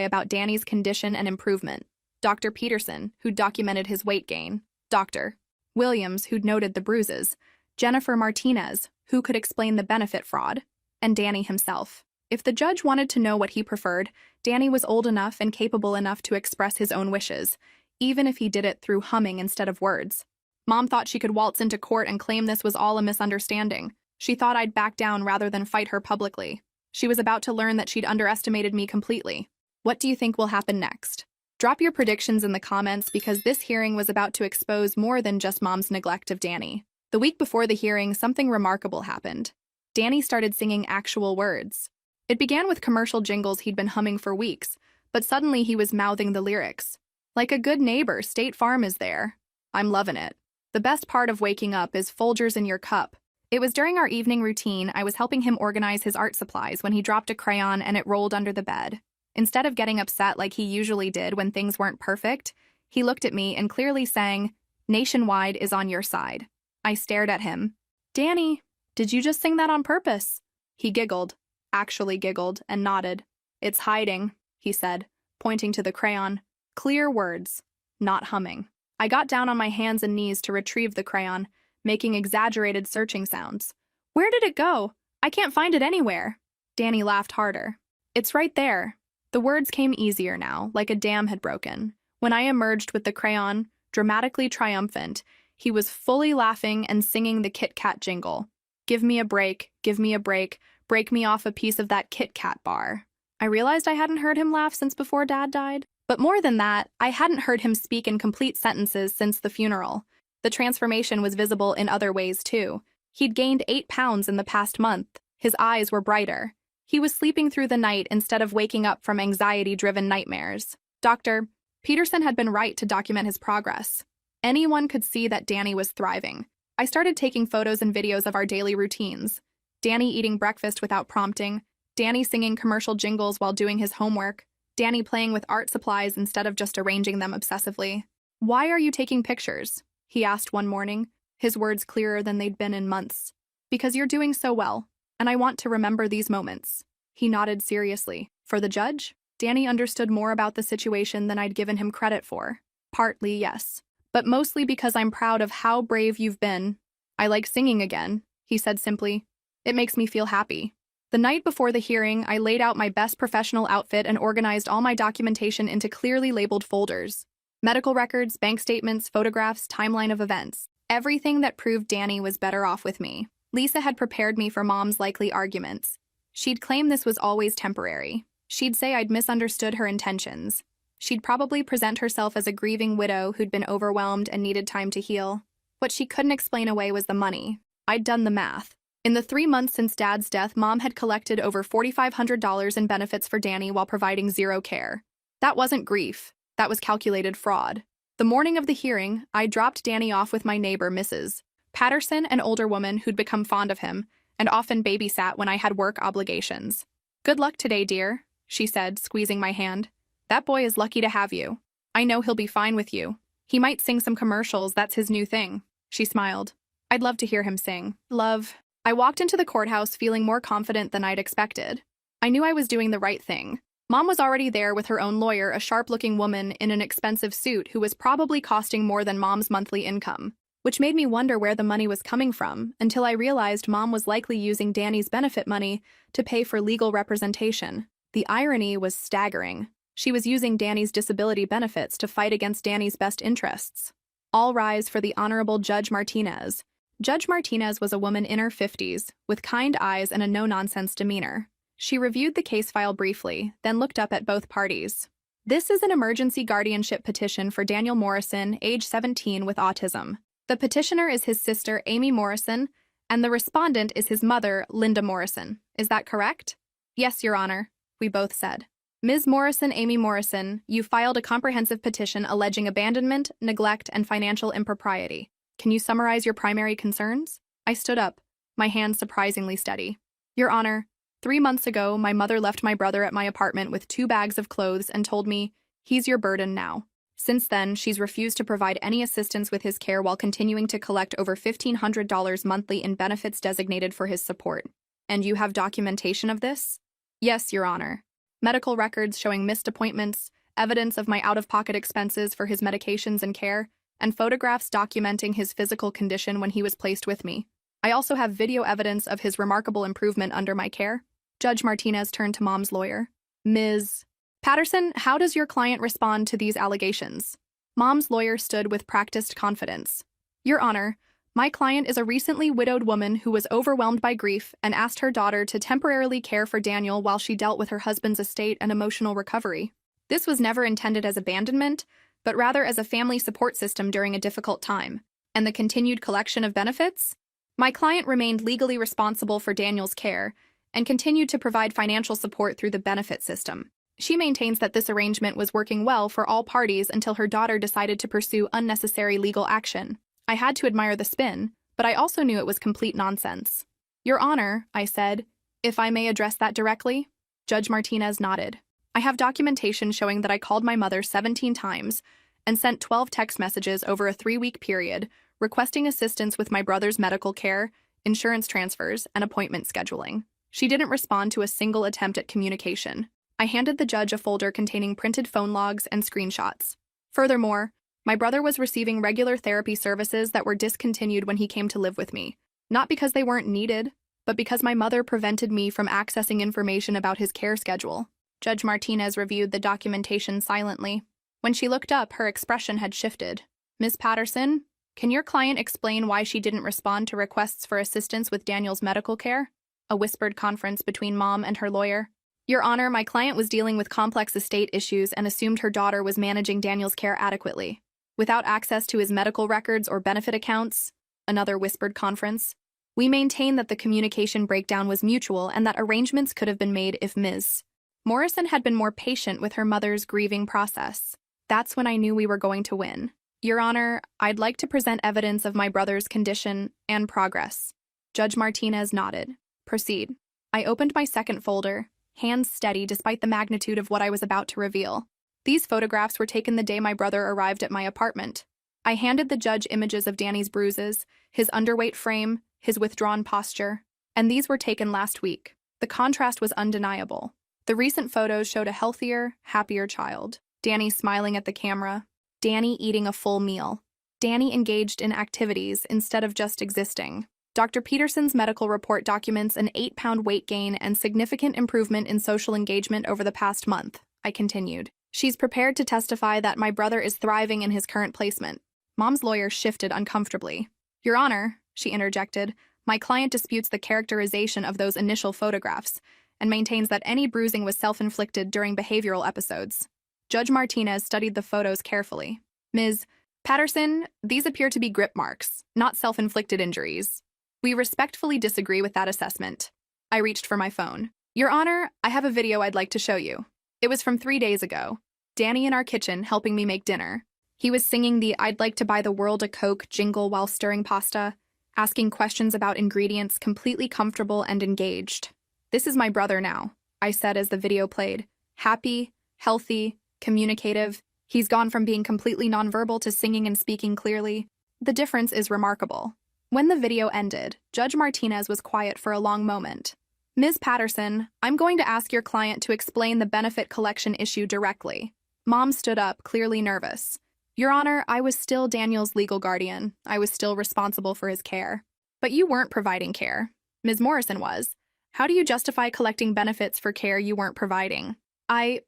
about Danny's condition and improvement. Dr. Peterson, who'd documented his weight gain. Dr. Williams, who'd noted the bruises. Jennifer Martinez, who could explain the benefit fraud. And Danny himself. If the judge wanted to know what he preferred, Danny was old enough and capable enough to express his own wishes, even if he did it through humming instead of words. Mom thought she could waltz into court and claim this was all a misunderstanding. She thought I'd back down rather than fight her publicly. She was about to learn that she'd underestimated me completely. What do you think will happen next? Drop your predictions in the comments because this hearing was about to expose more than just Mom's neglect of Danny. The week before the hearing, something remarkable happened. Danny started singing actual words. It began with commercial jingles he'd been humming for weeks, but suddenly he was mouthing the lyrics. Like a good neighbor, State Farm is there. I'm loving it. The best part of waking up is Folgers in your cup. It was during our evening routine I was helping him organize his art supplies when he dropped a crayon and it rolled under the bed. Instead of getting upset like he usually did when things weren't perfect, he looked at me and clearly sang, "Nationwide is on your side." I stared at him. "Danny, did you just sing that on purpose?" He giggled, actually giggled, and nodded. "It's hiding," he said, pointing to the crayon. Clear words, not humming. I got down on my hands and knees to retrieve the crayon, making exaggerated searching sounds. "Where did it go? I can't find it anywhere." Danny laughed harder. "It's right there." The words came easier now, like a dam had broken. When I emerged with the crayon, dramatically triumphant, he was fully laughing and singing the Kit Kat jingle. Give me a break, break me off a piece of that Kit Kat bar." I realized I hadn't heard him laugh since before Dad died. But more than that, I hadn't heard him speak in complete sentences since the funeral. The transformation was visible in other ways, too. He'd gained 8 pounds in the past month. His eyes were brighter. He was sleeping through the night instead of waking up from anxiety-driven nightmares. Dr. Peterson had been right to document his progress. Anyone could see that Danny was thriving. I started taking photos and videos of our daily routines. Danny eating breakfast without prompting. Danny singing commercial jingles while doing his homework. Danny playing with art supplies instead of just arranging them obsessively. "Why are you taking pictures?" he asked one morning, his words clearer than they'd been in months. "Because you're doing so well, and I want to remember these moments." He nodded seriously. For the judge, Danny understood more about the situation than I'd given him credit for. Partly, yes. But mostly because I'm proud of how brave you've been. "I like singing again," he said simply. "It makes me feel happy." The night before the hearing, I laid out my best professional outfit and organized all my documentation into clearly labeled folders. Medical records, bank statements, photographs, timeline of events. Everything that proved Danny was better off with me. Lisa had prepared me for Mom's likely arguments. She'd claim this was always temporary. She'd say I'd misunderstood her intentions. She'd probably present herself as a grieving widow who'd been overwhelmed and needed time to heal. What she couldn't explain away was the money. I'd done the math. In the 3 months since Dad's death, Mom had collected over $4,500 in benefits for Danny while providing zero care. That wasn't grief. That was calculated fraud. The morning of the hearing, I dropped Danny off with my neighbor, Mrs. Patterson, an older woman who'd become fond of him and often babysat when I had work obligations. "Good luck today, dear," she said, squeezing my hand. "That boy is lucky to have you. I know he'll be fine with you. He might sing some commercials, that's his new thing." She smiled. "I'd love to hear him sing." Love. I walked into the courthouse feeling more confident than I'd expected. I knew I was doing the right thing. Mom was already there with her own lawyer, a sharp-looking woman in an expensive suit who was probably costing more than Mom's monthly income, which made me wonder where the money was coming from until I realized Mom was likely using Danny's benefit money to pay for legal representation. The irony was staggering. She was using Danny's disability benefits to fight against Danny's best interests. All rise for the Honorable Judge Martinez. Judge Martinez was a woman in her 50s, with kind eyes and a no-nonsense demeanor. She reviewed the case file briefly, then looked up at both parties. "This is an emergency guardianship petition for Daniel Morrison, age 17, with autism. The petitioner is his sister, Amy Morrison, and the respondent is his mother, Linda Morrison. Is that correct?" "Yes, Your Honor," we both said. "Ms. Morrison, Amy Morrison, you filed a comprehensive petition alleging abandonment, neglect, and financial impropriety. Can you summarize your primary concerns?" I stood up, my hands surprisingly steady. "Your Honor, 3 months ago, my mother left my brother at my apartment with 2 bags of clothes and told me, 'He's your burden now.' Since then, she's refused to provide any assistance with his care while continuing to collect over $1,500 monthly in benefits designated for his support. And you have documentation of this?" "Yes, Your Honor. Medical records showing missed appointments, evidence of my out-of-pocket expenses for his medications and care, and photographs documenting his physical condition when he was placed with me. I also have video evidence of his remarkable improvement under my care." Judge Martinez turned to Mom's lawyer. "Ms. Patterson, how does your client respond to these allegations?" Mom's lawyer stood with practiced confidence. "Your Honor, my client is a recently widowed woman who was overwhelmed by grief and asked her daughter to temporarily care for Daniel while she dealt with her husband's estate and emotional recovery. This was never intended as abandonment, but rather as a family support system during a difficult time. And the continued collection of benefits? My client remained legally responsible for Daniel's care and continued to provide financial support through the benefit system. She maintains that this arrangement was working well for all parties until her daughter decided to pursue unnecessary legal action. I had to admire the spin, but I also knew it was complete nonsense." "Your Honor," I said, "if I may address that directly?" Judge Martinez nodded. "I have documentation showing that I called my mother 17 times and sent 12 text messages over a 3-week period requesting assistance with my brother's medical care, insurance transfers, and appointment scheduling. She didn't respond to a single attempt at communication." I handed the judge a folder containing printed phone logs and screenshots. "Furthermore, my brother was receiving regular therapy services that were discontinued when he came to live with me, not because they weren't needed, but because my mother prevented me from accessing information about his care schedule." Judge Martinez reviewed the documentation silently. When she looked up, her expression had shifted. "Ms. Patterson, can your client explain why she didn't respond to requests for assistance with Daniel's medical care?" A whispered conference between Mom and her lawyer. "Your Honor, my client was dealing with complex estate issues and assumed her daughter was managing Daniel's care adequately. Without access to his medical records or benefit accounts," another whispered conference, "we maintain that the communication breakdown was mutual and that arrangements could have been made if Ms. Morrison had been more patient with her mother's grieving process. That's when I knew we were going to win. Your Honor, I'd like to present evidence of my brother's condition and progress." Judge Martinez nodded. "Proceed." I opened my second folder, hands steady despite the magnitude of what I was about to reveal. These photographs were taken the day my brother arrived at my apartment. I handed the judge images of Danny's bruises, his underweight frame, his withdrawn posture, and these were taken last week. The contrast was undeniable. The recent photos showed a healthier, happier child. Danny smiling at the camera. Danny eating a full meal. Danny engaged in activities instead of just existing. Dr. Peterson's medical report documents an 8-pound weight gain and significant improvement in social engagement over the past month, I continued. She's prepared to testify that my brother is thriving in his current placement. Mom's lawyer shifted uncomfortably. Your Honor, she interjected, my client disputes the characterization of those initial photographs and maintains that any bruising was self-inflicted during behavioral episodes. Judge Martinez studied the photos carefully. Ms. Patterson, these appear to be grip marks, not self-inflicted injuries. We respectfully disagree with that assessment. I reached for my phone. Your Honor, I have a video I'd like to show you. It was from 3 days ago. Danny in our kitchen helping me make dinner. He was singing the "I'd like to buy the world a Coke" jingle while stirring pasta, asking questions about ingredients, completely comfortable and engaged. This is my brother now, I said as the video played. Happy, healthy, communicative. He's gone from being completely nonverbal to singing and speaking clearly. The difference is remarkable. When the video ended, Judge Martinez was quiet for a long moment. Ms. Patterson, I'm going to ask your client to explain the benefit collection issue directly. Mom stood up, clearly nervous. Your Honor, I was still Daniel's legal guardian. I was still responsible for his care. But you weren't providing care. Ms. Morrison was. How do you justify collecting benefits for care you weren't providing? I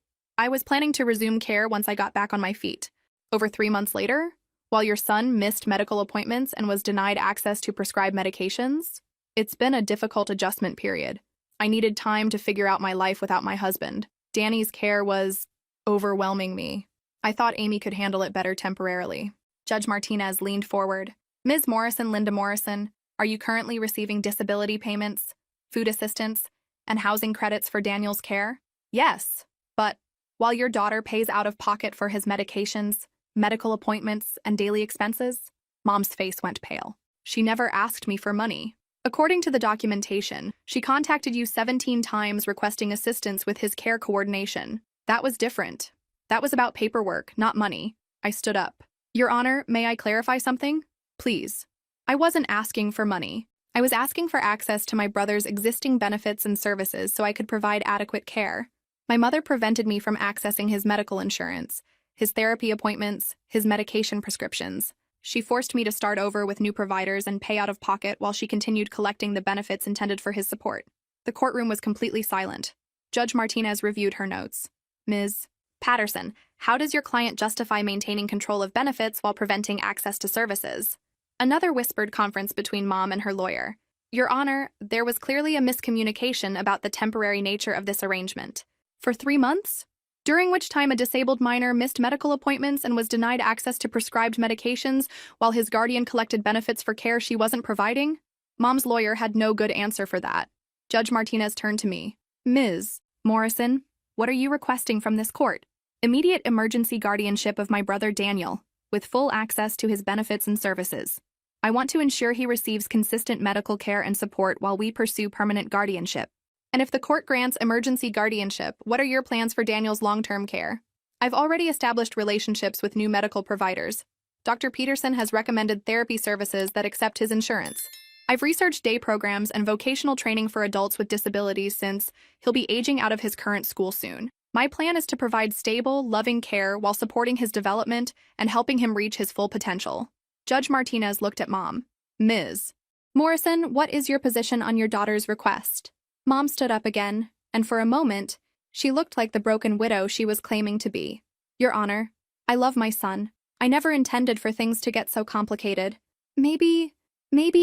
was planning to resume care once I got back on my feet. Over 3 months later, while your son missed medical appointments and was denied access to prescribed medications, it's been a difficult adjustment period. I needed time to figure out my life without my husband. Danny's care was overwhelming me. I thought Amy could handle it better temporarily. Judge Martinez leaned forward. Ms. Morrison, Linda Morrison, are you currently receiving disability payments, food assistance, and housing credits for Daniel's care? Yes, but while your daughter pays out of pocket for his medications, medical appointments, and daily expenses, Mom's face went pale. She never asked me for money. According to the documentation, she contacted you 17 times requesting assistance with his care coordination. That was different. That was about paperwork, not money. I stood up. Your Honor, may I clarify something? Please. I wasn't asking for money. I was asking for access to my brother's existing benefits and services so I could provide adequate care. My mother prevented me from accessing his medical insurance, his therapy appointments, his medication prescriptions. She forced me to start over with new providers and pay out of pocket while she continued collecting the benefits intended for his support. The courtroom was completely silent. Judge Martinez reviewed her notes. Ms. Patterson, how does your client justify maintaining control of benefits while preventing access to services? Another whispered conference between Mom and her lawyer. Your Honor, there was clearly a miscommunication about the temporary nature of this arrangement. For 3 months? During which time a disabled minor missed medical appointments and was denied access to prescribed medications while his guardian collected benefits for care she wasn't providing? Mom's lawyer had no good answer for that. Judge Martinez turned to me. Ms. Morrison, what are you requesting from this court? Immediate emergency guardianship of my brother Daniel, with full access to his benefits and services. I want to ensure he receives consistent medical care and support while we pursue permanent guardianship. And if the court grants emergency guardianship, what are your plans for Daniel's long-term care? I've already established relationships with new medical providers. Dr. Peterson has recommended therapy services that accept his insurance. I've researched day programs and vocational training for adults with disabilities since he'll be aging out of his current school soon. My plan is to provide stable, loving care while supporting his development and helping him reach his full potential. Judge Martinez looked at Mom. Ms. Morrison, what is your position on your daughter's request? Mom stood up again, and for a moment, she looked like the broken widow she was claiming to be. Your Honor, I love my son. I never intended for things to get so complicated. Maybe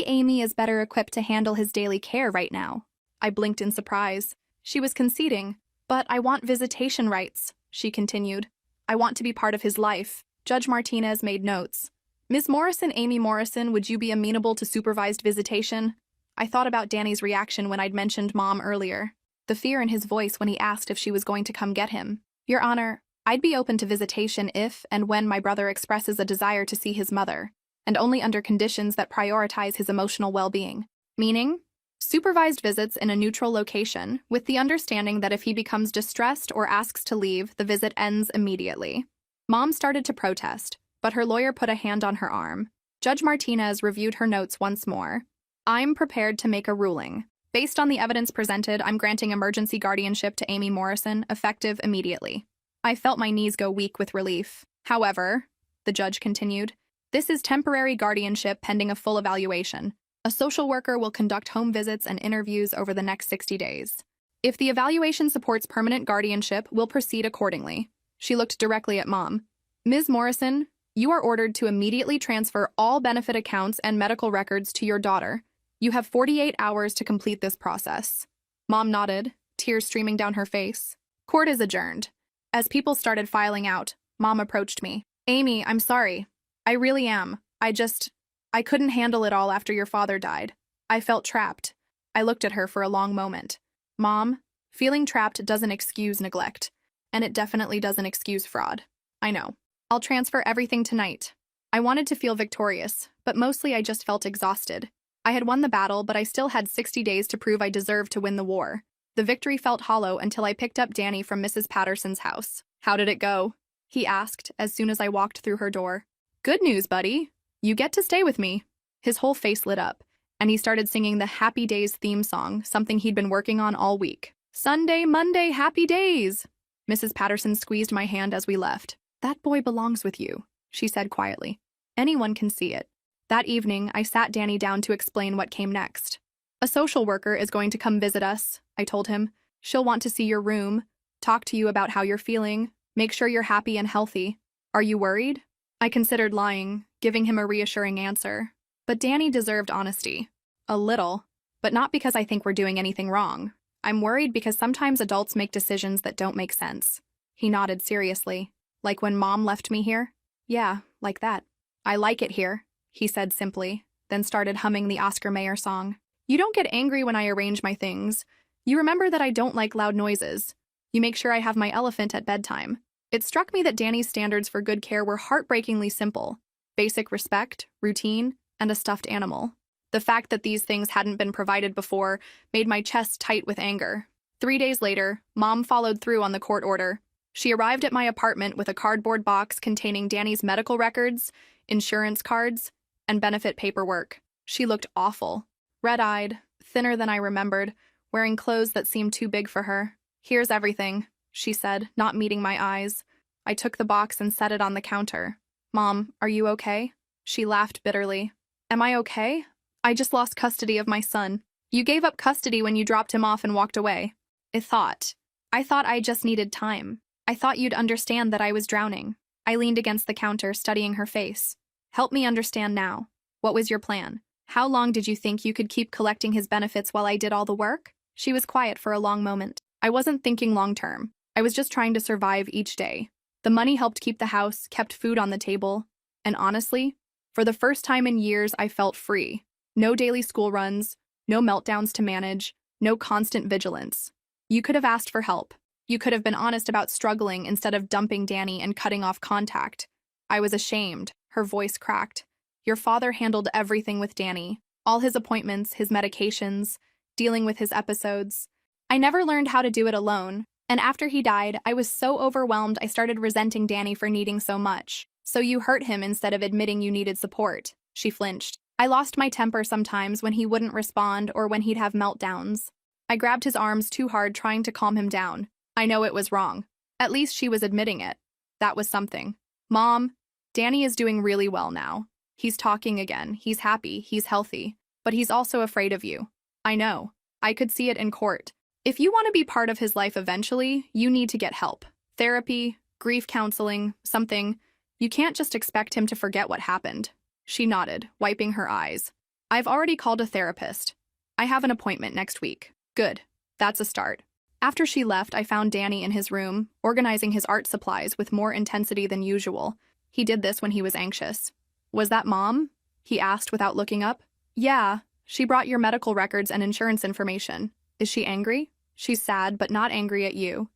Amy is better equipped to handle his daily care right now. I blinked in surprise. She was conceding. But I want visitation rights, she continued. I want to be part of his life. Judge Martinez made notes. Ms. Morrison, Amy Morrison, would you be amenable to supervised visitation? I thought about Danny's reaction when I'd mentioned Mom earlier. The fear in his voice when he asked if she was going to come get him. Your Honor, I'd be open to visitation if and when my brother expresses a desire to see his mother, and only under conditions that prioritize his emotional well-being. Meaning? Supervised visits in a neutral location, with the understanding that if he becomes distressed or asks to leave, the visit ends immediately. Mom started to protest, but her lawyer put a hand on her arm. Judge Martinez reviewed her notes once more. I'm prepared to make a ruling. Based on the evidence presented, I'm granting emergency guardianship to Amy Morrison, effective immediately. I felt my knees go weak with relief. However, the judge continued, this is temporary guardianship pending a full evaluation. A social worker will conduct home visits and interviews over the next 60 days. If the evaluation supports permanent guardianship, we'll proceed accordingly. She looked directly at Mom. Ms. Morrison, You are ordered to immediately transfer all benefit accounts and medical records to your daughter. You have 48 hours to complete this process. Mom nodded, tears streaming down her face. Court is adjourned. As people started filing out, Mom approached me. Amy, I'm sorry. I really am. I couldn't handle it all after your father died. I felt trapped. I looked at her for a long moment. Mom, feeling trapped doesn't excuse neglect, and it definitely doesn't excuse fraud. I know. I'll transfer everything tonight. I wanted to feel victorious, but mostly I just felt exhausted. I had won the battle, but I still had 60 days to prove I deserved to win the war. The victory felt hollow until I picked up Danny from Mrs. Patterson's house. How did it go? He asked as soon as I walked through her door. Good news, buddy. You get to stay with me. His whole face lit up, and he started singing the Happy Days theme song, something he'd been working on all week. Sunday, Monday, happy days. Mrs. Patterson squeezed my hand as we left. That boy belongs with you, she said quietly. Anyone can see it. That evening, I sat Danny down to explain what came next. A social worker is going to come visit us, I told him. She'll want to see your room, talk to you about how you're feeling, make sure you're happy and healthy. Are you worried? I considered lying, giving him a reassuring answer. But Danny deserved honesty. A little, but not because I think we're doing anything wrong. I'm worried because sometimes adults make decisions that don't make sense. He nodded seriously. Like when Mom left me here? Yeah, like that. I like it here, he said simply, then started humming the Oscar Mayer song. You don't get angry when I arrange my things. You remember that I don't like loud noises. You make sure I have my elephant at bedtime. It struck me that Danny's standards for good care were heartbreakingly simple. Basic respect, routine, and a stuffed animal. The fact that these things hadn't been provided before made my chest tight with anger. 3 days later, Mom followed through on the court order. She arrived at my apartment with a cardboard box containing Danny's medical records, insurance cards, and benefit paperwork. She looked awful. Red-eyed, thinner than I remembered, wearing clothes that seemed too big for her. Here's everything, she said, not meeting my eyes. I took the box and set it on the counter. Mom, are you okay? She laughed bitterly. Am I okay? I just lost custody of my son. You gave up custody when you dropped him off and walked away. I thought I just needed time. I thought you'd understand that I was drowning. I leaned against the counter, studying her face. Help me understand now. What was your plan? How long did you think you could keep collecting his benefits while I did all the work? She was quiet for a long moment. I wasn't thinking long-term. I was just trying to survive each day. The money helped keep the house, kept food on the table. And honestly, for the first time in years, I felt free. No daily school runs, no meltdowns to manage, no constant vigilance. You could have asked for help. You could have been honest about struggling instead of dumping Danny and cutting off contact. I was ashamed. Her voice cracked. Your father handled everything with Danny. All his appointments, his medications, dealing with his episodes. I never learned how to do it alone. And after he died, I was so overwhelmed I started resenting Danny for needing so much. So you hurt him instead of admitting you needed support. She flinched. I lost my temper sometimes when he wouldn't respond or when he'd have meltdowns. I grabbed his arms too hard, trying to calm him down. I know it was wrong. At least she was admitting it. That was something. Mom, Danny is doing really well now. He's talking again. He's happy. He's healthy. But he's also afraid of you. I know. I could see it in court. If you want to be part of his life eventually, you need to get help. Therapy, grief counseling, something. You can't just expect him to forget what happened. She nodded, wiping her eyes. I've already called a therapist. I have an appointment next week. Good. That's a start. After she left, I found Danny in his room, organizing his art supplies with more intensity than usual. He did this when he was anxious. Was that Mom? He asked without looking up. Yeah, she brought your medical records and insurance information. Is she angry? She's sad, but not angry at you.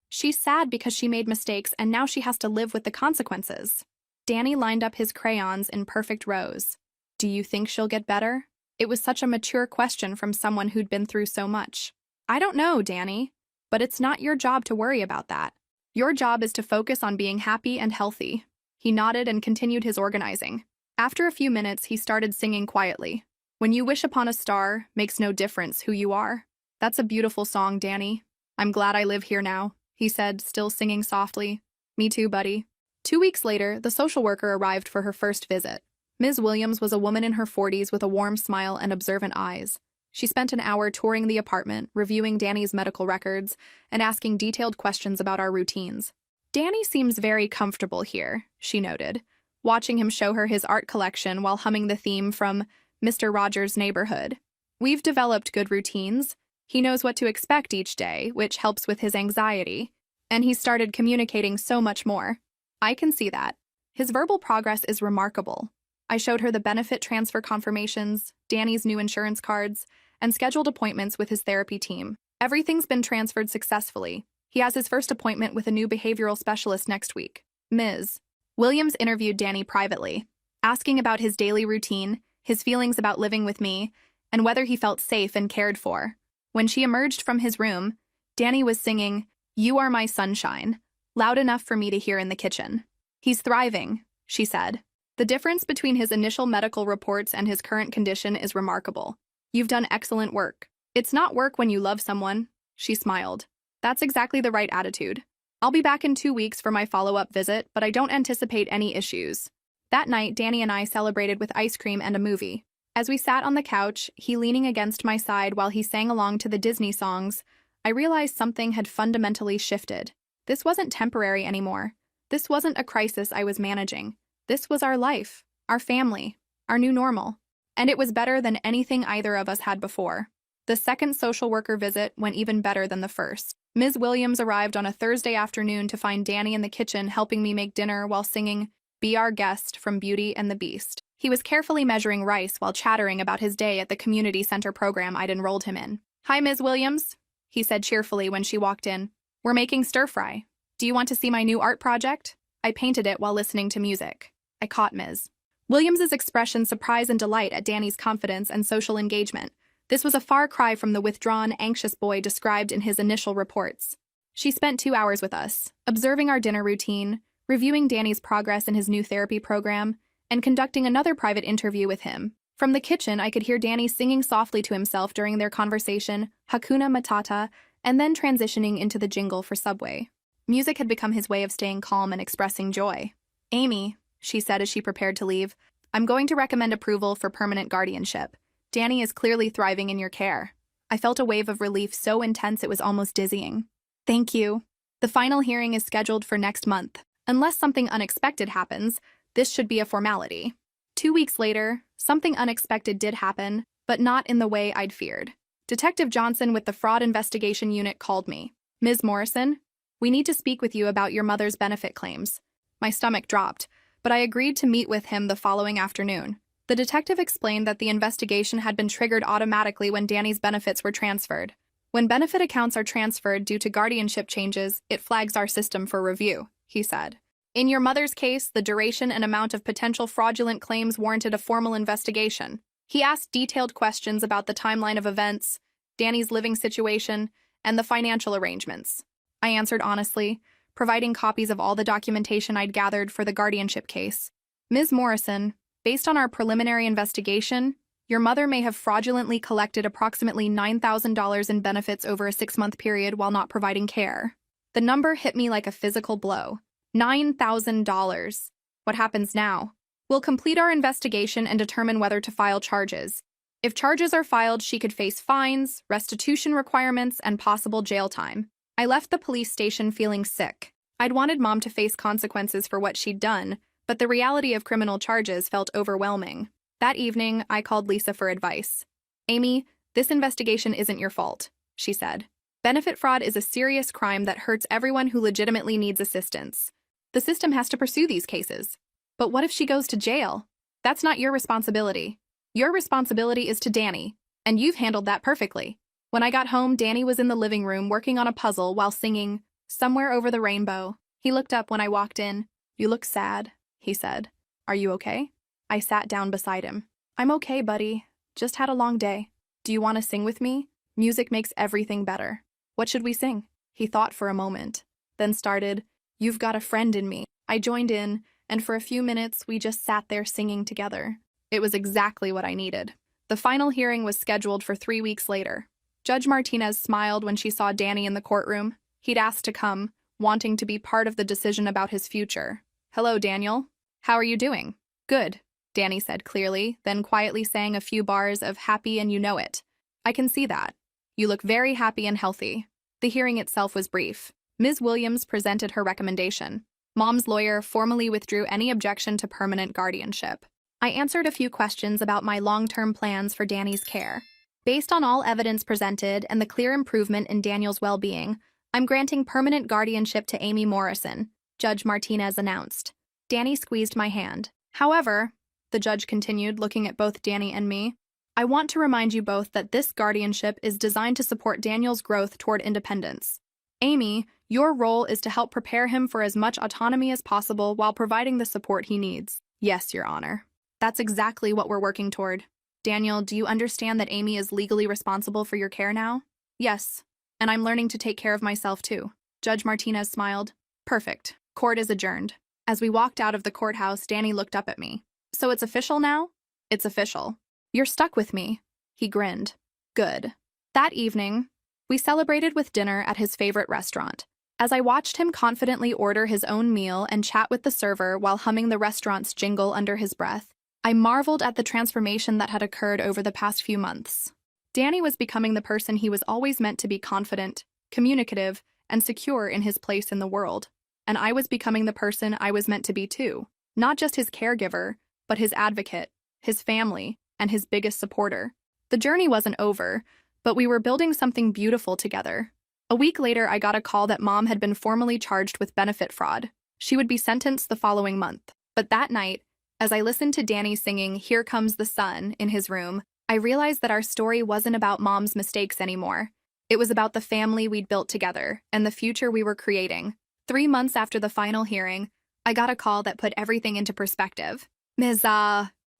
She's sad because she made mistakes and now she has to live with the consequences. Danny lined up his crayons in perfect rows. Do you think she'll get better? It was such a mature question from someone who'd been through so much. I don't know, Danny, but it's not your job to worry about that. Your job is to focus on being happy and healthy. He nodded and continued his organizing. After a few minutes, he started singing quietly. When you wish upon a star, makes no difference who you are. That's a beautiful song, Danny. I'm glad I live here now, he said, still singing softly. Me too, buddy. 2 weeks later, the social worker arrived for her first visit. Ms. Williams was a woman in her 40s with a warm smile and observant eyes. She spent an hour touring the apartment, reviewing Danny's medical records, and asking detailed questions about our routines. Danny seems very comfortable here, she noted, watching him show her his art collection while humming the theme from Mr. Rogers' Neighborhood. We've developed good routines. He knows what to expect each day, which helps with his anxiety. And he started communicating so much more. I can see that. His verbal progress is remarkable. I showed her the benefit transfer confirmations, Danny's new insurance cards, and scheduled appointments with his therapy team. Everything's been transferred successfully. He has his first appointment with a new behavioral specialist next week. Ms. Williams interviewed Danny privately, asking about his daily routine, his feelings about living with me, and whether he felt safe and cared for. When she emerged from his room, Danny was singing, "You Are My Sunshine," loud enough for me to hear in the kitchen. "He's thriving," she said. "The difference between his initial medical reports and his current condition is remarkable. You've done excellent work. It's not work when you love someone," she smiled. "That's exactly the right attitude. I'll be back in 2 weeks for my follow-up visit, but I don't anticipate any issues." That night, Danny and I celebrated with ice cream and a movie. As we sat on the couch, he leaning against my side while he sang along to the Disney songs, I realized something had fundamentally shifted. This wasn't temporary anymore. This wasn't a crisis I was managing. This was our life, our family, our new normal. And it was better than anything either of us had before. The second social worker visit went even better than the first. Ms. Williams arrived on a Thursday afternoon to find Danny in the kitchen helping me make dinner while singing "Be Our Guest" from Beauty and the Beast. He was carefully measuring rice while chattering about his day at the community center program I'd enrolled him in. "Hi, Ms. Williams," he said cheerfully when she walked in. "We're making stir-fry. Do you want to see my new art project?" I painted it while listening to music. I caught Ms. Williams's expression surprise and delight at Danny's confidence and social engagement. This was a far cry from the withdrawn, anxious boy described in his initial reports. She spent 2 hours with us, observing our dinner routine, reviewing Danny's progress in his new therapy program, and conducting another private interview with him. From the kitchen, I could hear Danny singing softly to himself during their conversation, Hakuna Matata, and then transitioning into the jingle for Subway. Music had become his way of staying calm and expressing joy. "Amy," she said as she prepared to leave, "I'm going to recommend approval for permanent guardianship. Danny is clearly thriving in your care." I felt a wave of relief so intense it was almost dizzying. "Thank you." The final hearing is scheduled for next month. Unless something unexpected happens, this should be a formality. 2 weeks later, something unexpected did happen, but not in the way I'd feared. Detective Johnson with the Fraud Investigation Unit called me. "Ms. Morrison, we need to speak with you about your mother's benefit claims." My stomach dropped, but I agreed to meet with him the following afternoon. The detective explained that the investigation had been triggered automatically when Danny's benefits were transferred. When benefit accounts are transferred due to guardianship changes, it flags our system for review, he said. In your mother's case, the duration and amount of potential fraudulent claims warranted a formal investigation. He asked detailed questions about the timeline of events, Danny's living situation, and the financial arrangements. I answered honestly, providing copies of all the documentation I'd gathered for the guardianship case. "Ms. Morrison, based on our preliminary investigation, your mother may have fraudulently collected approximately $9,000 in benefits over a 6-month period while not providing care." The number hit me like a physical blow. $9,000. What happens now? We'll complete our investigation and determine whether to file charges. If charges are filed, she could face fines, restitution requirements, and possible jail time. I left the police station feeling sick. I'd wanted Mom to face consequences for what she'd done, but the reality of criminal charges felt overwhelming. That evening, I called Lisa for advice. "Amy, this investigation isn't your fault," she said. "Benefit fraud is a serious crime that hurts everyone who legitimately needs assistance. The system has to pursue these cases. But what if she goes to jail? That's not your responsibility. Your responsibility is to Danny, and you've handled that perfectly." When I got home, Danny was in the living room working on a puzzle while singing "Somewhere Over the Rainbow." He looked up when I walked in. "You look sad," he said. "Are you okay?" I sat down beside him. "I'm okay, buddy. Just had a long day. Do you want to sing with me? Music makes everything better." "What should we sing?" He thought for a moment, then started, "You've Got a Friend in Me." I joined in, and for a few minutes we just sat there singing together. It was exactly what I needed. The final hearing was scheduled for 3 weeks later. Judge Martinez smiled when she saw Danny in the courtroom. He'd asked to come, wanting to be part of the decision about his future. "Hello, Daniel. How are you doing?" "Good," Danny said clearly, then quietly sang a few bars of "Happy and You Know It." "I can see that. You look very happy and healthy." The hearing itself was brief. Ms. Williams presented her recommendation. Mom's lawyer formally withdrew any objection to permanent guardianship. I answered a few questions about my long-term plans for Danny's care. Based on all evidence presented and the clear improvement in Daniel's well-being, I'm granting permanent guardianship to Amy Morrison, Judge Martinez announced. Danny squeezed my hand. However, the judge continued, looking at both Danny and me, I want to remind you both that this guardianship is designed to support Daniel's growth toward independence. Amy, your role is to help prepare him for as much autonomy as possible while providing the support he needs. Yes, Your Honor. That's exactly what we're working toward. Daniel, do you understand that Amy is legally responsible for your care now? Yes, and I'm learning to take care of myself too. Judge Martinez smiled. Perfect. Court is adjourned. As we walked out of the courthouse, Danny looked up at me. So it's official now? It's official. You're stuck with me. He grinned. Good. That evening, we celebrated with dinner at his favorite restaurant. As I watched him confidently order his own meal and chat with the server while humming the restaurant's jingle under his breath, I marveled at the transformation that had occurred over the past few months. Danny was becoming the person he was always meant to be: confident, communicative, and secure in his place in the world. And I was becoming the person I was meant to be too. Not just his caregiver, but his advocate, his family, and his biggest supporter. The journey wasn't over, but we were building something beautiful together. A week later, I got a call that Mom had been formally charged with benefit fraud. She would be sentenced the following month. But that night, as I listened to Danny singing "Here Comes the Sun" in his room, I realized that our story wasn't about Mom's mistakes anymore. It was about the family we'd built together and the future we were creating. 3 months after the final hearing, I got a call that put everything into perspective. Ms.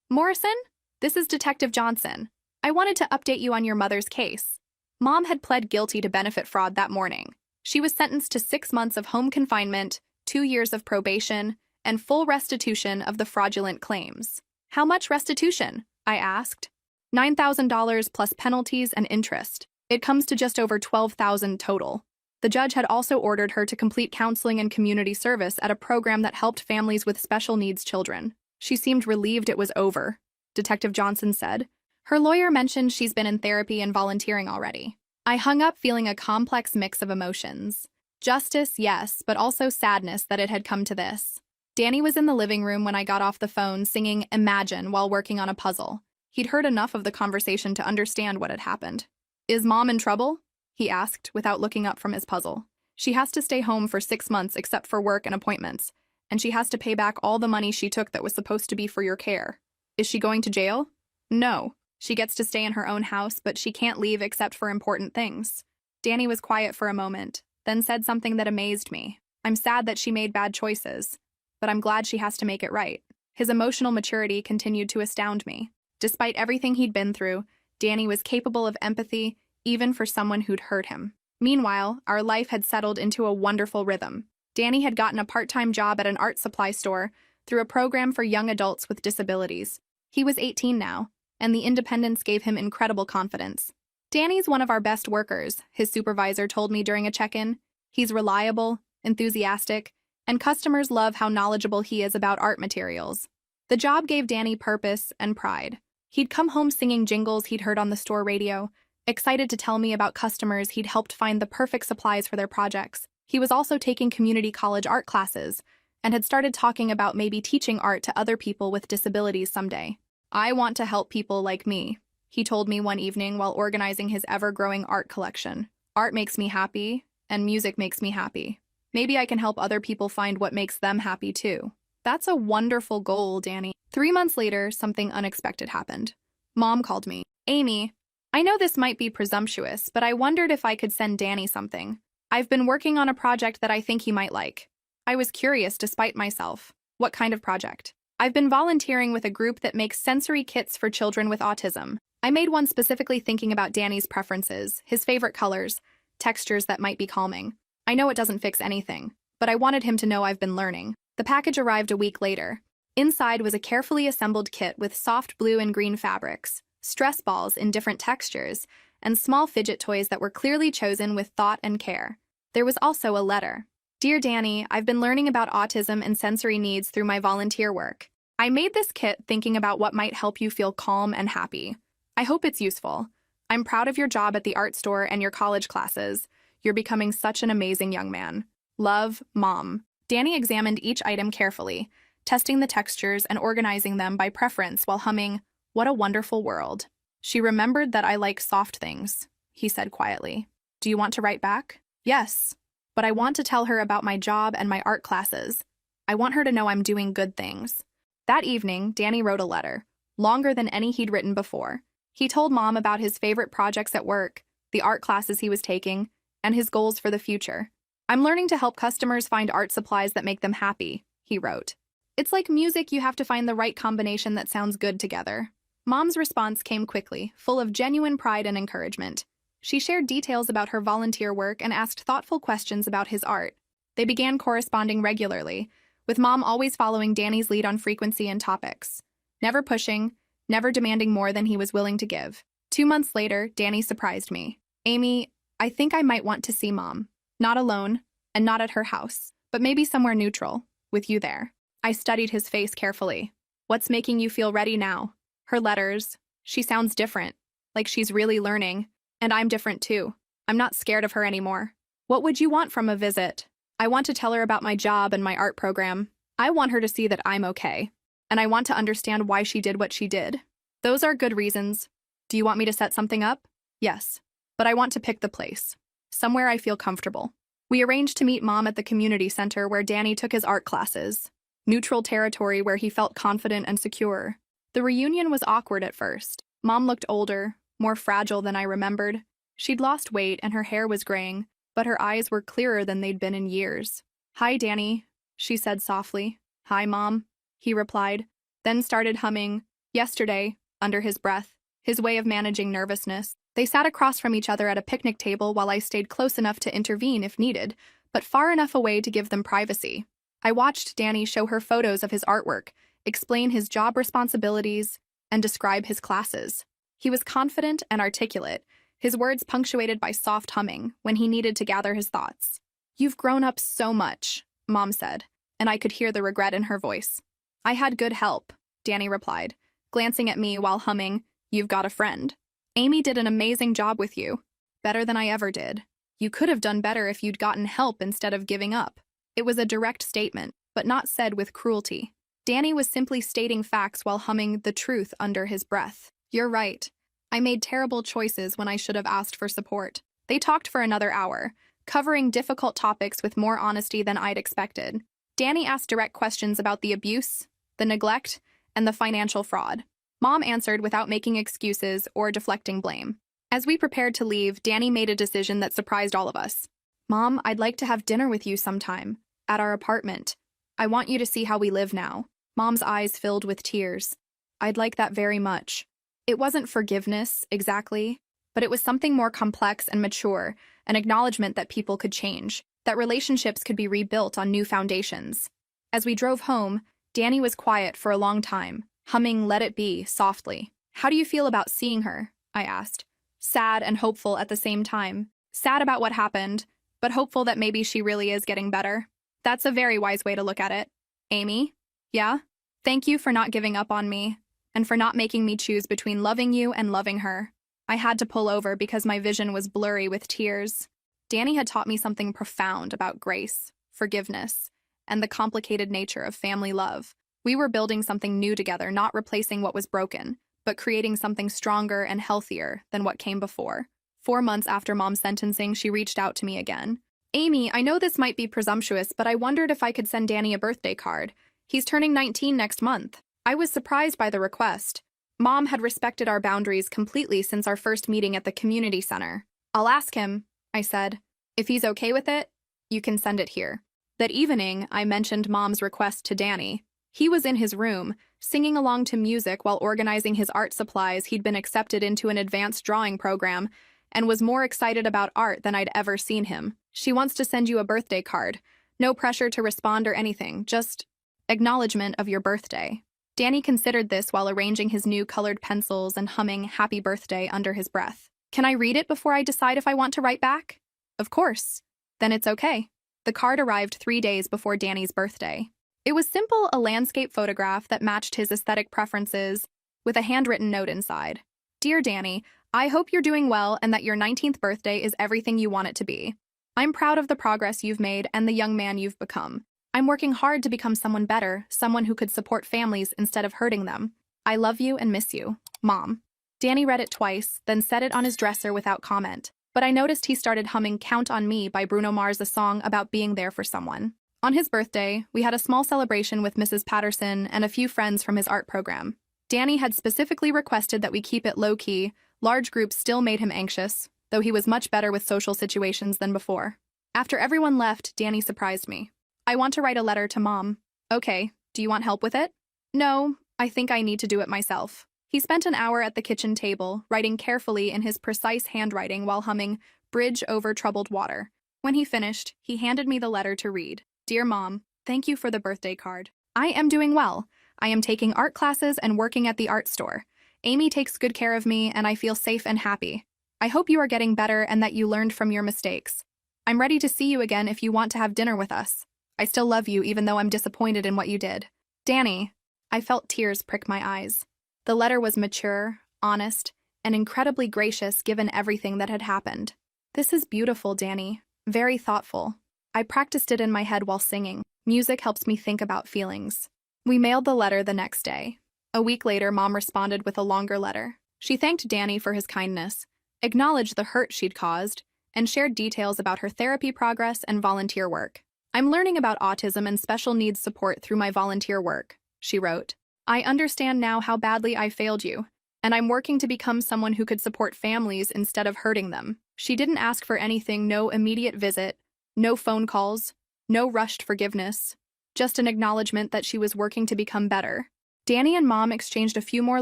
Morrison? This is Detective Johnson. I wanted to update you on your mother's case. Mom had pled guilty to benefit fraud that morning. She was sentenced to 6 months of home confinement, 2 years of probation, and full restitution of the fraudulent claims. How much restitution? I asked. $9,000 plus penalties and interest. It comes to just over $12,000 total. The judge had also ordered her to complete counseling and community service at a program that helped families with special needs children. She seemed relieved it was over, Detective Johnson said. Her lawyer mentioned she's been in therapy and volunteering already. I hung up feeling a complex mix of emotions. Justice, yes, but also sadness that it had come to this. Danny was in the living room when I got off the phone singing "Imagine" while working on a puzzle. He'd heard enough of the conversation to understand what had happened. Is Mom in trouble? He asked without looking up from his puzzle. She has to stay home for 6 months except for work and appointments, and she has to pay back all the money she took that was supposed to be for your care. Is she going to jail? No. She gets to stay in her own house, but she can't leave except for important things. Danny was quiet for a moment, then said something that amazed me. I'm sad that she made bad choices, but I'm glad she has to make it right. His emotional maturity continued to astound me. Despite everything he'd been through, Danny was capable of empathy, even for someone who'd hurt him. Meanwhile, our life had settled into a wonderful rhythm. Danny had gotten a part-time job at an art supply store through a program for young adults with disabilities. He was 18 now, and the independence gave him incredible confidence. Danny's one of our best workers, his supervisor told me during a check-in. He's reliable, enthusiastic, and customers love how knowledgeable he is about art materials. The job gave Danny purpose and pride. He'd come home singing jingles he'd heard on the store radio, excited to tell me about customers he'd helped find the perfect supplies for their projects. He was also taking community college art classes and had started talking about maybe teaching art to other people with disabilities someday. I want to help people like me, he told me one evening while organizing his ever-growing art collection. Art makes me happy, and music makes me happy. Maybe I can help other people find what makes them happy too. That's a wonderful goal, Danny. 3 months later, something unexpected happened. Mom called me. Amy, I know this might be presumptuous, but I wondered if I could send Danny something. I've been working on a project that I think he might like. I was curious despite myself. What kind of project? I've been volunteering with a group that makes sensory kits for children with autism. I made one specifically thinking about Danny's preferences, his favorite colors, textures that might be calming. I know it doesn't fix anything, but I wanted him to know I've been learning. The package arrived a week later. Inside was a carefully assembled kit with soft blue and green fabrics, stress balls in different textures, and small fidget toys that were clearly chosen with thought and care. There was also a letter. Dear Danny, I've been learning about autism and sensory needs through my volunteer work. I made this kit thinking about what might help you feel calm and happy. I hope it's useful. I'm proud of your job at the art store and your college classes. You're becoming such an amazing young man. Love, Mom. Danny examined each item carefully, testing the textures and organizing them by preference while humming, "What a wonderful world." She remembered that I like soft things, he said quietly. Do you want to write back? Yes. But I want to tell her about my job and my art classes. I want her to know I'm doing good things. That evening, Danny wrote a letter, longer than any he'd written before. He told Mom about his favorite projects at work, the art classes he was taking, and his goals for the future. I'm learning to help customers find art supplies that make them happy, he wrote. It's like music, you have to find the right combination that sounds good together. Mom's response came quickly, full of genuine pride and encouragement. She shared details about her volunteer work and asked thoughtful questions about his art. They began corresponding regularly, with Mom always following Danny's lead on frequency and topics. Never pushing, never demanding more than he was willing to give. 2 months later, Danny surprised me. Amy, I think I might want to see Mom. Not alone, and not at her house, but maybe somewhere neutral, with you there. I studied his face carefully. What's making you feel ready now? Her letters. She sounds different, like she's really learning. And I'm different too. I'm not scared of her anymore. What would you want from a visit? I want to tell her about my job and my art program. I want her to see that I'm okay. And I want to understand why she did what she did. Those are good reasons. Do you want me to set something up? Yes. But I want to pick the place. Somewhere I feel comfortable. We arranged to meet Mom at the community center where Danny took his art classes. Neutral territory where he felt confident and secure. The reunion was awkward at first. Mom looked older, more fragile than I remembered. She'd lost weight and her hair was graying, but her eyes were clearer than they'd been in years. Hi, Danny, she said softly. Hi, Mom, he replied, then started humming, Yesterday, under his breath, his way of managing nervousness. They sat across from each other at a picnic table while I stayed close enough to intervene if needed, but far enough away to give them privacy. I watched Danny show her photos of his artwork, explain his job responsibilities, and describe his classes. He was confident and articulate, his words punctuated by soft humming when he needed to gather his thoughts. You've grown up so much, Mom said, and I could hear the regret in her voice. I had good help, Danny replied, glancing at me while humming, You've got a friend. Amy did an amazing job with you. Better than I ever did. You could have done better if you'd gotten help instead of giving up. It was a direct statement, but not said with cruelty. Danny was simply stating facts while humming the truth under his breath. You're right. I made terrible choices when I should have asked for support. They talked for another hour, covering difficult topics with more honesty than I'd expected. Danny asked direct questions about the abuse, the neglect, and the financial fraud. Mom answered without making excuses or deflecting blame. As we prepared to leave, Danny made a decision that surprised all of us. Mom, I'd like to have dinner with you sometime, at our apartment. I want you to see how we live now. Mom's eyes filled with tears. I'd like that very much. It wasn't forgiveness, exactly, but it was something more complex and mature, an acknowledgement that people could change, that relationships could be rebuilt on new foundations. As we drove home, Danny was quiet for a long time, humming Let It Be softly. How do you feel about seeing her? I asked. Sad and hopeful at the same time. Sad about what happened, but hopeful that maybe she really is getting better. That's a very wise way to look at it. Amy? Yeah? Thank you for not giving up on me, and for not making me choose between loving you and loving her. I had to pull over because my vision was blurry with tears. Danny had taught me something profound about grace, forgiveness, and the complicated nature of family love. We were building something new together, not replacing what was broken, but creating something stronger and healthier than what came before. 4 months after Mom's sentencing, she reached out to me again. Amy, I know this might be presumptuous, but I wondered if I could send Danny a birthday card. He's turning 19 next month. I was surprised by the request. Mom had respected our boundaries completely since our first meeting at the community center. I'll ask him, I said. If he's okay with it, you can send it here. That evening, I mentioned Mom's request to Danny. He was in his room, singing along to music while organizing his art supplies. He'd been accepted into an advanced drawing program and was more excited about art than I'd ever seen him. She wants to send you a birthday card. No pressure to respond or anything, just acknowledgement of your birthday. Danny considered this while arranging his new colored pencils and humming Happy Birthday under his breath. Can I read it before I decide if I want to write back? Of course. Then it's okay. The card arrived 3 days before Danny's birthday. It was simple, a landscape photograph that matched his aesthetic preferences, with a handwritten note inside. Dear Danny, I hope you're doing well and that your 19th birthday is everything you want it to be. I'm proud of the progress you've made and the young man you've become. I'm working hard to become someone better, someone who could support families instead of hurting them. I love you and miss you, Mom. Danny read it twice, then set it on his dresser without comment. But I noticed he started humming Count on Me by Bruno Mars, a song about being there for someone. On his birthday, we had a small celebration with Mrs. Patterson and a few friends from his art program. Danny had specifically requested that we keep it low-key. Large groups still made him anxious, though he was much better with social situations than before. After everyone left, Danny surprised me. I want to write a letter to Mom. Okay, do you want help with it? No, I think I need to do it myself. He spent an hour at the kitchen table, writing carefully in his precise handwriting while humming Bridge Over Troubled Water. When he finished, he handed me the letter to read. Dear Mom, thank you for the birthday card. I am doing well. I am taking art classes and working at the art store. Amy takes good care of me, and I feel safe and happy. I hope you are getting better and that you learned from your mistakes. I'm ready to see you again if you want to have dinner with us. I still love you even though I'm disappointed in what you did. Danny. I felt tears prick my eyes. The letter was mature, honest, and incredibly gracious given everything that had happened. This is beautiful, Danny. Very thoughtful. I practiced it in my head while singing. Music helps me think about feelings. We mailed the letter the next day. A week later, Mom responded with a longer letter. She thanked Danny for his kindness, acknowledged the hurt she'd caused, and shared details about her therapy progress and volunteer work. I'm learning about autism and special needs support through my volunteer work, she wrote. I understand now how badly I failed you, and I'm working to become someone who could support families instead of hurting them. She didn't ask for anything, no immediate visit, no phone calls, no rushed forgiveness, just an acknowledgement that she was working to become better. Danny and Mom exchanged a few more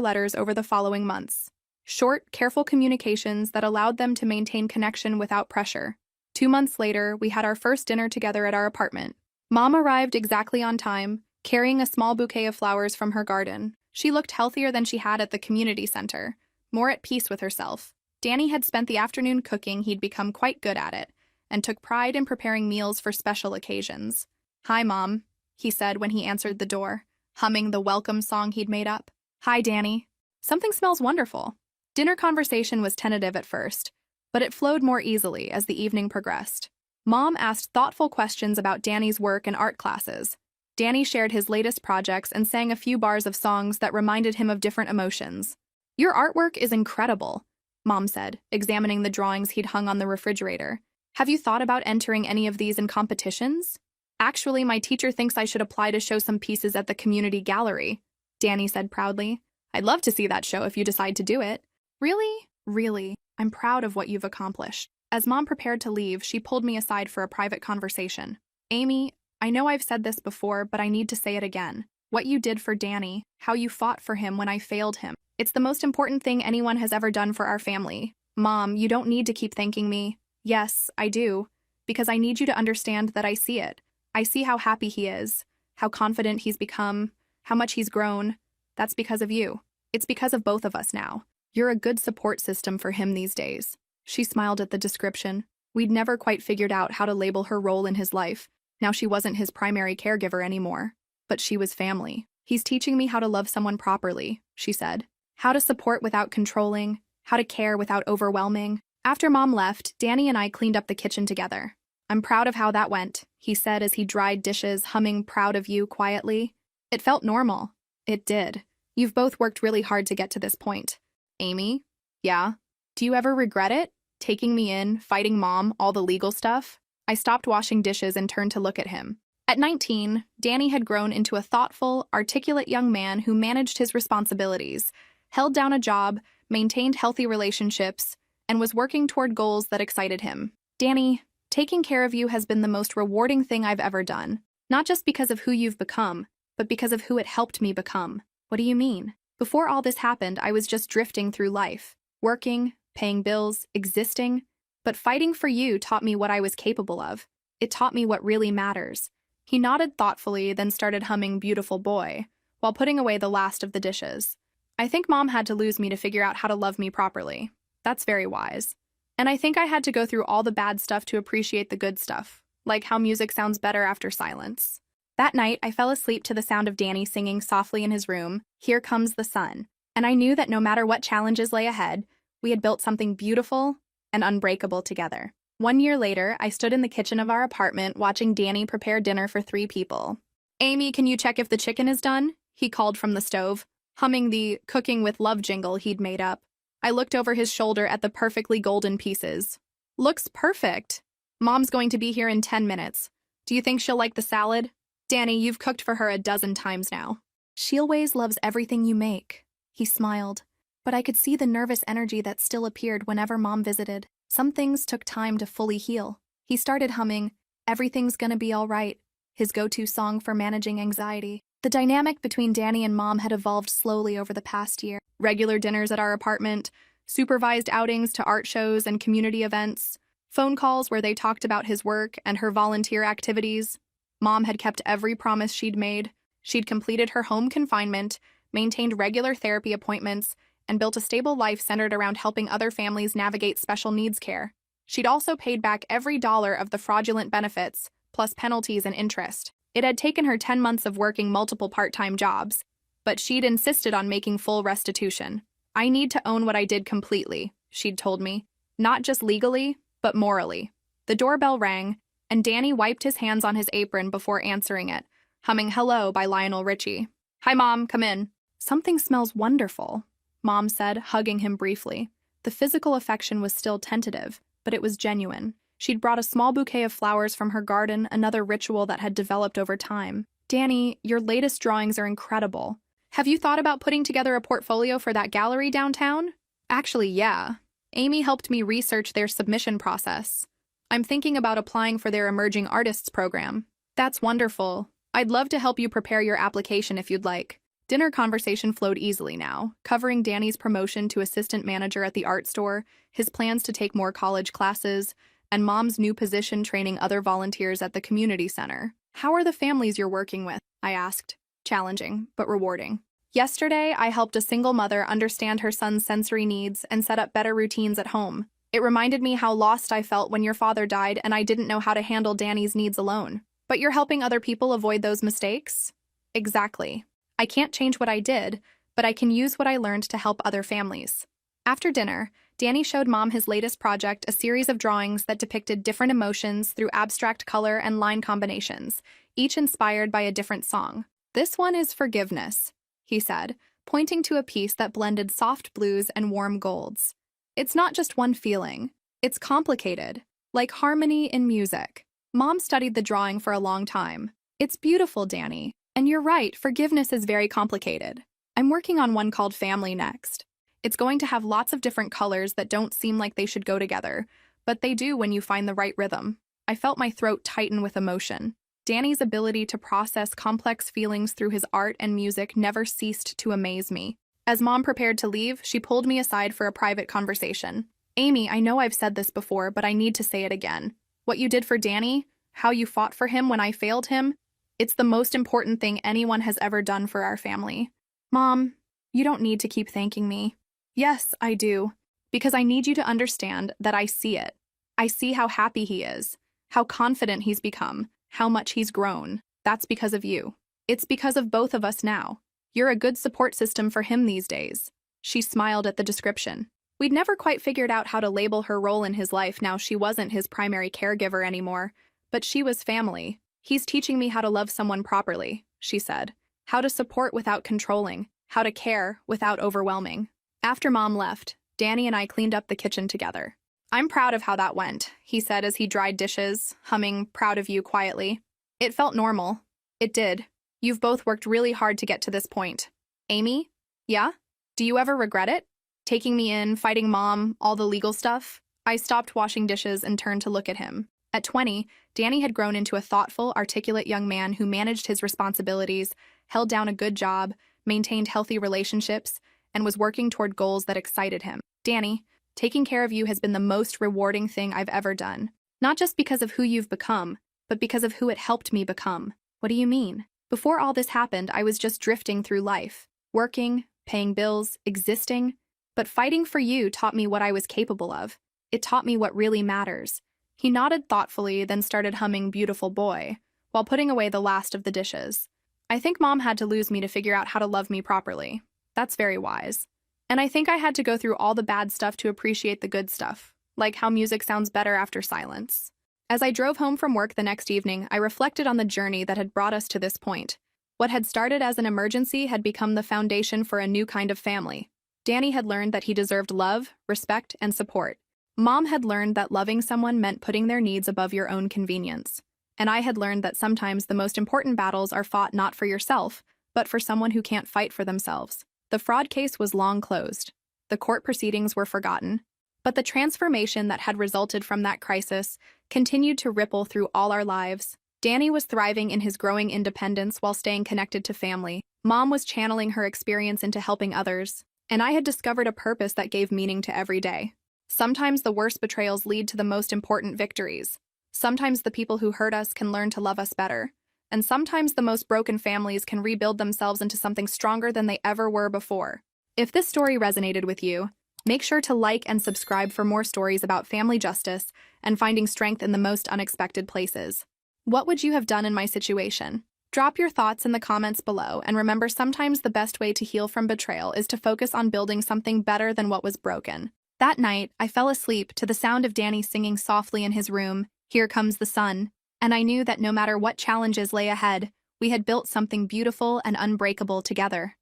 letters over the following months. Short, careful communications that allowed them to maintain connection without pressure. 2 months later, we had our first dinner together at our apartment. Mom arrived exactly on time, carrying a small bouquet of flowers from her garden. She looked healthier than she had at the community center, more at peace with herself. Danny had spent the afternoon cooking, he'd become quite good at it, and took pride in preparing meals for special occasions. Hi, Mom, he said when he answered the door, humming the welcome song he'd made up. Hi, Danny. Something smells wonderful. Dinner conversation was tentative at first, but it flowed more easily as the evening progressed. Mom asked thoughtful questions about Danny's work and art classes. Danny shared his latest projects and sang a few bars of songs that reminded him of different emotions. Your artwork is incredible, Mom said, examining the drawings he'd hung on the refrigerator. Have you thought about entering any of these in competitions? Actually, my teacher thinks I should apply to show some pieces at the community gallery, Danny said proudly. I'd love to see that show if you decide to do it. Really? Really, I'm proud of what you've accomplished. As Mom prepared to leave, she pulled me aside for a private conversation. Amy, I know I've said this before, but I need to say it again. What you did for Danny, how you fought for him when I failed him. It's the most important thing anyone has ever done for our family. Mom, you don't need to keep thanking me. Yes, I do. Because I need you to understand that I see it. I see how happy he is, how confident he's become, how much he's grown. That's because of you. It's because of both of us now. You're a good support system for him these days. She smiled at the description. We'd never quite figured out how to label her role in his life. Now she wasn't his primary caregiver anymore, but she was family. He's teaching me how to love someone properly, she said. How to support without controlling, how to care without overwhelming. After Mom left, Danny and I cleaned up the kitchen together. I'm proud of how that went, he said as he dried dishes, humming Proud of You quietly. It felt normal. It did. You've both worked really hard to get to this point. Amy? Yeah? Do you ever regret it? Taking me in, fighting Mom, all the legal stuff? I stopped washing dishes and turned to look at him. At 19, Danny had grown into a thoughtful, articulate young man who managed his responsibilities, held down a job, maintained healthy relationships, and was working toward goals that excited him. Danny, taking care of you has been the most rewarding thing I've ever done. Not just because of who you've become, but because of who it helped me become. What do you mean? Before all this happened, I was just drifting through life, working, paying bills, existing. But fighting for you taught me what I was capable of. It taught me what really matters. He nodded thoughtfully, then started humming Beautiful Boy, while putting away the last of the dishes. I think Mom had to lose me to figure out how to love me properly. That's very wise. And I think I had to go through all the bad stuff to appreciate the good stuff, like how music sounds better after silence. That night, I fell asleep to the sound of Danny singing softly in his room, Here Comes the Sun, and I knew that no matter what challenges lay ahead, we had built something beautiful and unbreakable together. 1 year later, I stood in the kitchen of our apartment watching Danny prepare dinner for 3 people. Amy, can you check if the chicken is done? He called from the stove, humming the cooking with love jingle he'd made up. I looked over his shoulder at the perfectly golden pieces. Looks perfect. Mom's going to be here in 10 minutes. Do you think she'll like the salad? Danny, you've cooked for her a dozen times now. She always loves everything you make. He smiled, but I could see the nervous energy that still appeared whenever Mom visited. Some things took time to fully heal. He started humming, "Everything's Gonna Be All Right," his go-to song for managing anxiety. The dynamic between Danny and Mom had evolved slowly over the past year. Regular dinners at our apartment, supervised outings to art shows and community events, phone calls where they talked about his work and her volunteer activities. Mom had kept every promise she'd made. She'd completed her home confinement, maintained regular therapy appointments, and built a stable life centered around helping other families navigate special needs care. She'd also paid back every dollar of the fraudulent benefits, plus penalties and interest. It had taken her 10 months of working multiple part-time jobs, but she'd insisted on making full restitution. "I need to own what I did completely," she'd told me. "Not just legally, but morally." The doorbell rang, and Danny wiped his hands on his apron before answering it, humming "Hello" by Lionel Richie. "Hi, Mom, come in." "Something smells wonderful," Mom said, hugging him briefly. The physical affection was still tentative, but it was genuine. She'd brought a small bouquet of flowers from her garden, another ritual that had developed over time. "Danny, your latest drawings are incredible. Have you thought about putting together a portfolio for that gallery downtown?" "Actually, yeah. Amy helped me research their submission process. I'm thinking about applying for their Emerging Artists program." "That's wonderful. I'd love to help you prepare your application if you'd like." Dinner conversation flowed easily now, covering Danny's promotion to assistant manager at the art store, his plans to take more college classes, and Mom's new position training other volunteers at the community center. "How are the families you're working with?" I asked. Challenging, but rewarding. "Yesterday, I helped a single mother understand her son's sensory needs and set up better routines at home. It reminded me how lost I felt when your father died and I didn't know how to handle Danny's needs alone." "But you're helping other people avoid those mistakes?" "Exactly. I can't change what I did, but I can use what I learned to help other families." After dinner, Danny showed Mom his latest project, a series of drawings that depicted different emotions through abstract color and line combinations, each inspired by a different song. "This one is Forgiveness," he said, pointing to a piece that blended soft blues and warm golds. "It's not just one feeling. It's complicated, like harmony in music." Mom studied the drawing for a long time. "It's beautiful, Danny. And you're right, forgiveness is very complicated. I'm working on one called Family next. It's going to have lots of different colors that don't seem like they should go together, but they do when you find the right rhythm." I felt my throat tighten with emotion. Danny's ability to process complex feelings through his art and music never ceased to amaze me. As Mom prepared to leave, she pulled me aside for a private conversation. "Amy, I know I've said this before, but I need to say it again. What you did for Danny, how you fought for him when I failed him, it's the most important thing anyone has ever done for our family." "Mom, you don't need to keep thanking me." "Yes, I do. Because I need you to understand that I see it. I see how happy he is, how confident he's become, how much he's grown. That's because of you. It's because of both of us now. You're a good support system for him these days." She smiled at the description. We'd never quite figured out how to label her role in his life now she wasn't his primary caregiver anymore, but she was family. "He's teaching me how to love someone properly," she said. "How to support without controlling, how to care without overwhelming." After Mom left, Danny and I cleaned up the kitchen together. "I'm proud of how that went," he said as he dried dishes, humming "Proud of You" quietly. "It felt normal." "It did. You've both worked really hard to get to this point." "Amy? Yeah? Do you ever regret it? Taking me in, fighting Mom, all the legal stuff?" I stopped washing dishes and turned to look at him. At 20, Danny had grown into a thoughtful, articulate young man who managed his responsibilities, held down a good job, maintained healthy relationships, and was working toward goals that excited him. "Danny, taking care of you has been the most rewarding thing I've ever done. Not just because of who you've become, but because of who it helped me become." "What do you mean?" "Before all this happened, I was just drifting through life, working, paying bills, existing. But fighting for you taught me what I was capable of. It taught me what really matters." He nodded thoughtfully, then started humming "Beautiful Boy," while putting away the last of the dishes. "I think Mom had to lose me to figure out how to love me properly. That's very wise. And I think I had to go through all the bad stuff to appreciate the good stuff. like how music sounds better after silence. As I drove home from work the next evening, I reflected on the journey that had brought us to this point. What had started as an emergency had become the foundation for a new kind of family. Danny had learned that he deserved love, respect, and support. Mom had learned that loving someone meant putting their needs above your own convenience. And I had learned that sometimes the most important battles are fought not for yourself, but for someone who can't fight for themselves. The fraud case was long closed. The court proceedings were forgotten. But the transformation that had resulted from that crisis continued to ripple through all our lives. Danny was thriving in his growing independence while staying connected to family. Mom was channeling her experience into helping others. And I had discovered a purpose that gave meaning to every day. Sometimes the worst betrayals lead to the most important victories. Sometimes the people who hurt us can learn to love us better. And sometimes the most broken families can rebuild themselves into something stronger than they ever were before. If this story resonated with you, make sure to like and subscribe for more stories about family justice and finding strength in the most unexpected places. What would you have done in my situation? Drop your thoughts in the comments below, and remember, sometimes the best way to heal from betrayal is to focus on building something better than what was broken. That night, I fell asleep to the sound of Danny singing softly in his room, "Here Comes the Sun," and I knew that no matter what challenges lay ahead, we had built something beautiful and unbreakable together.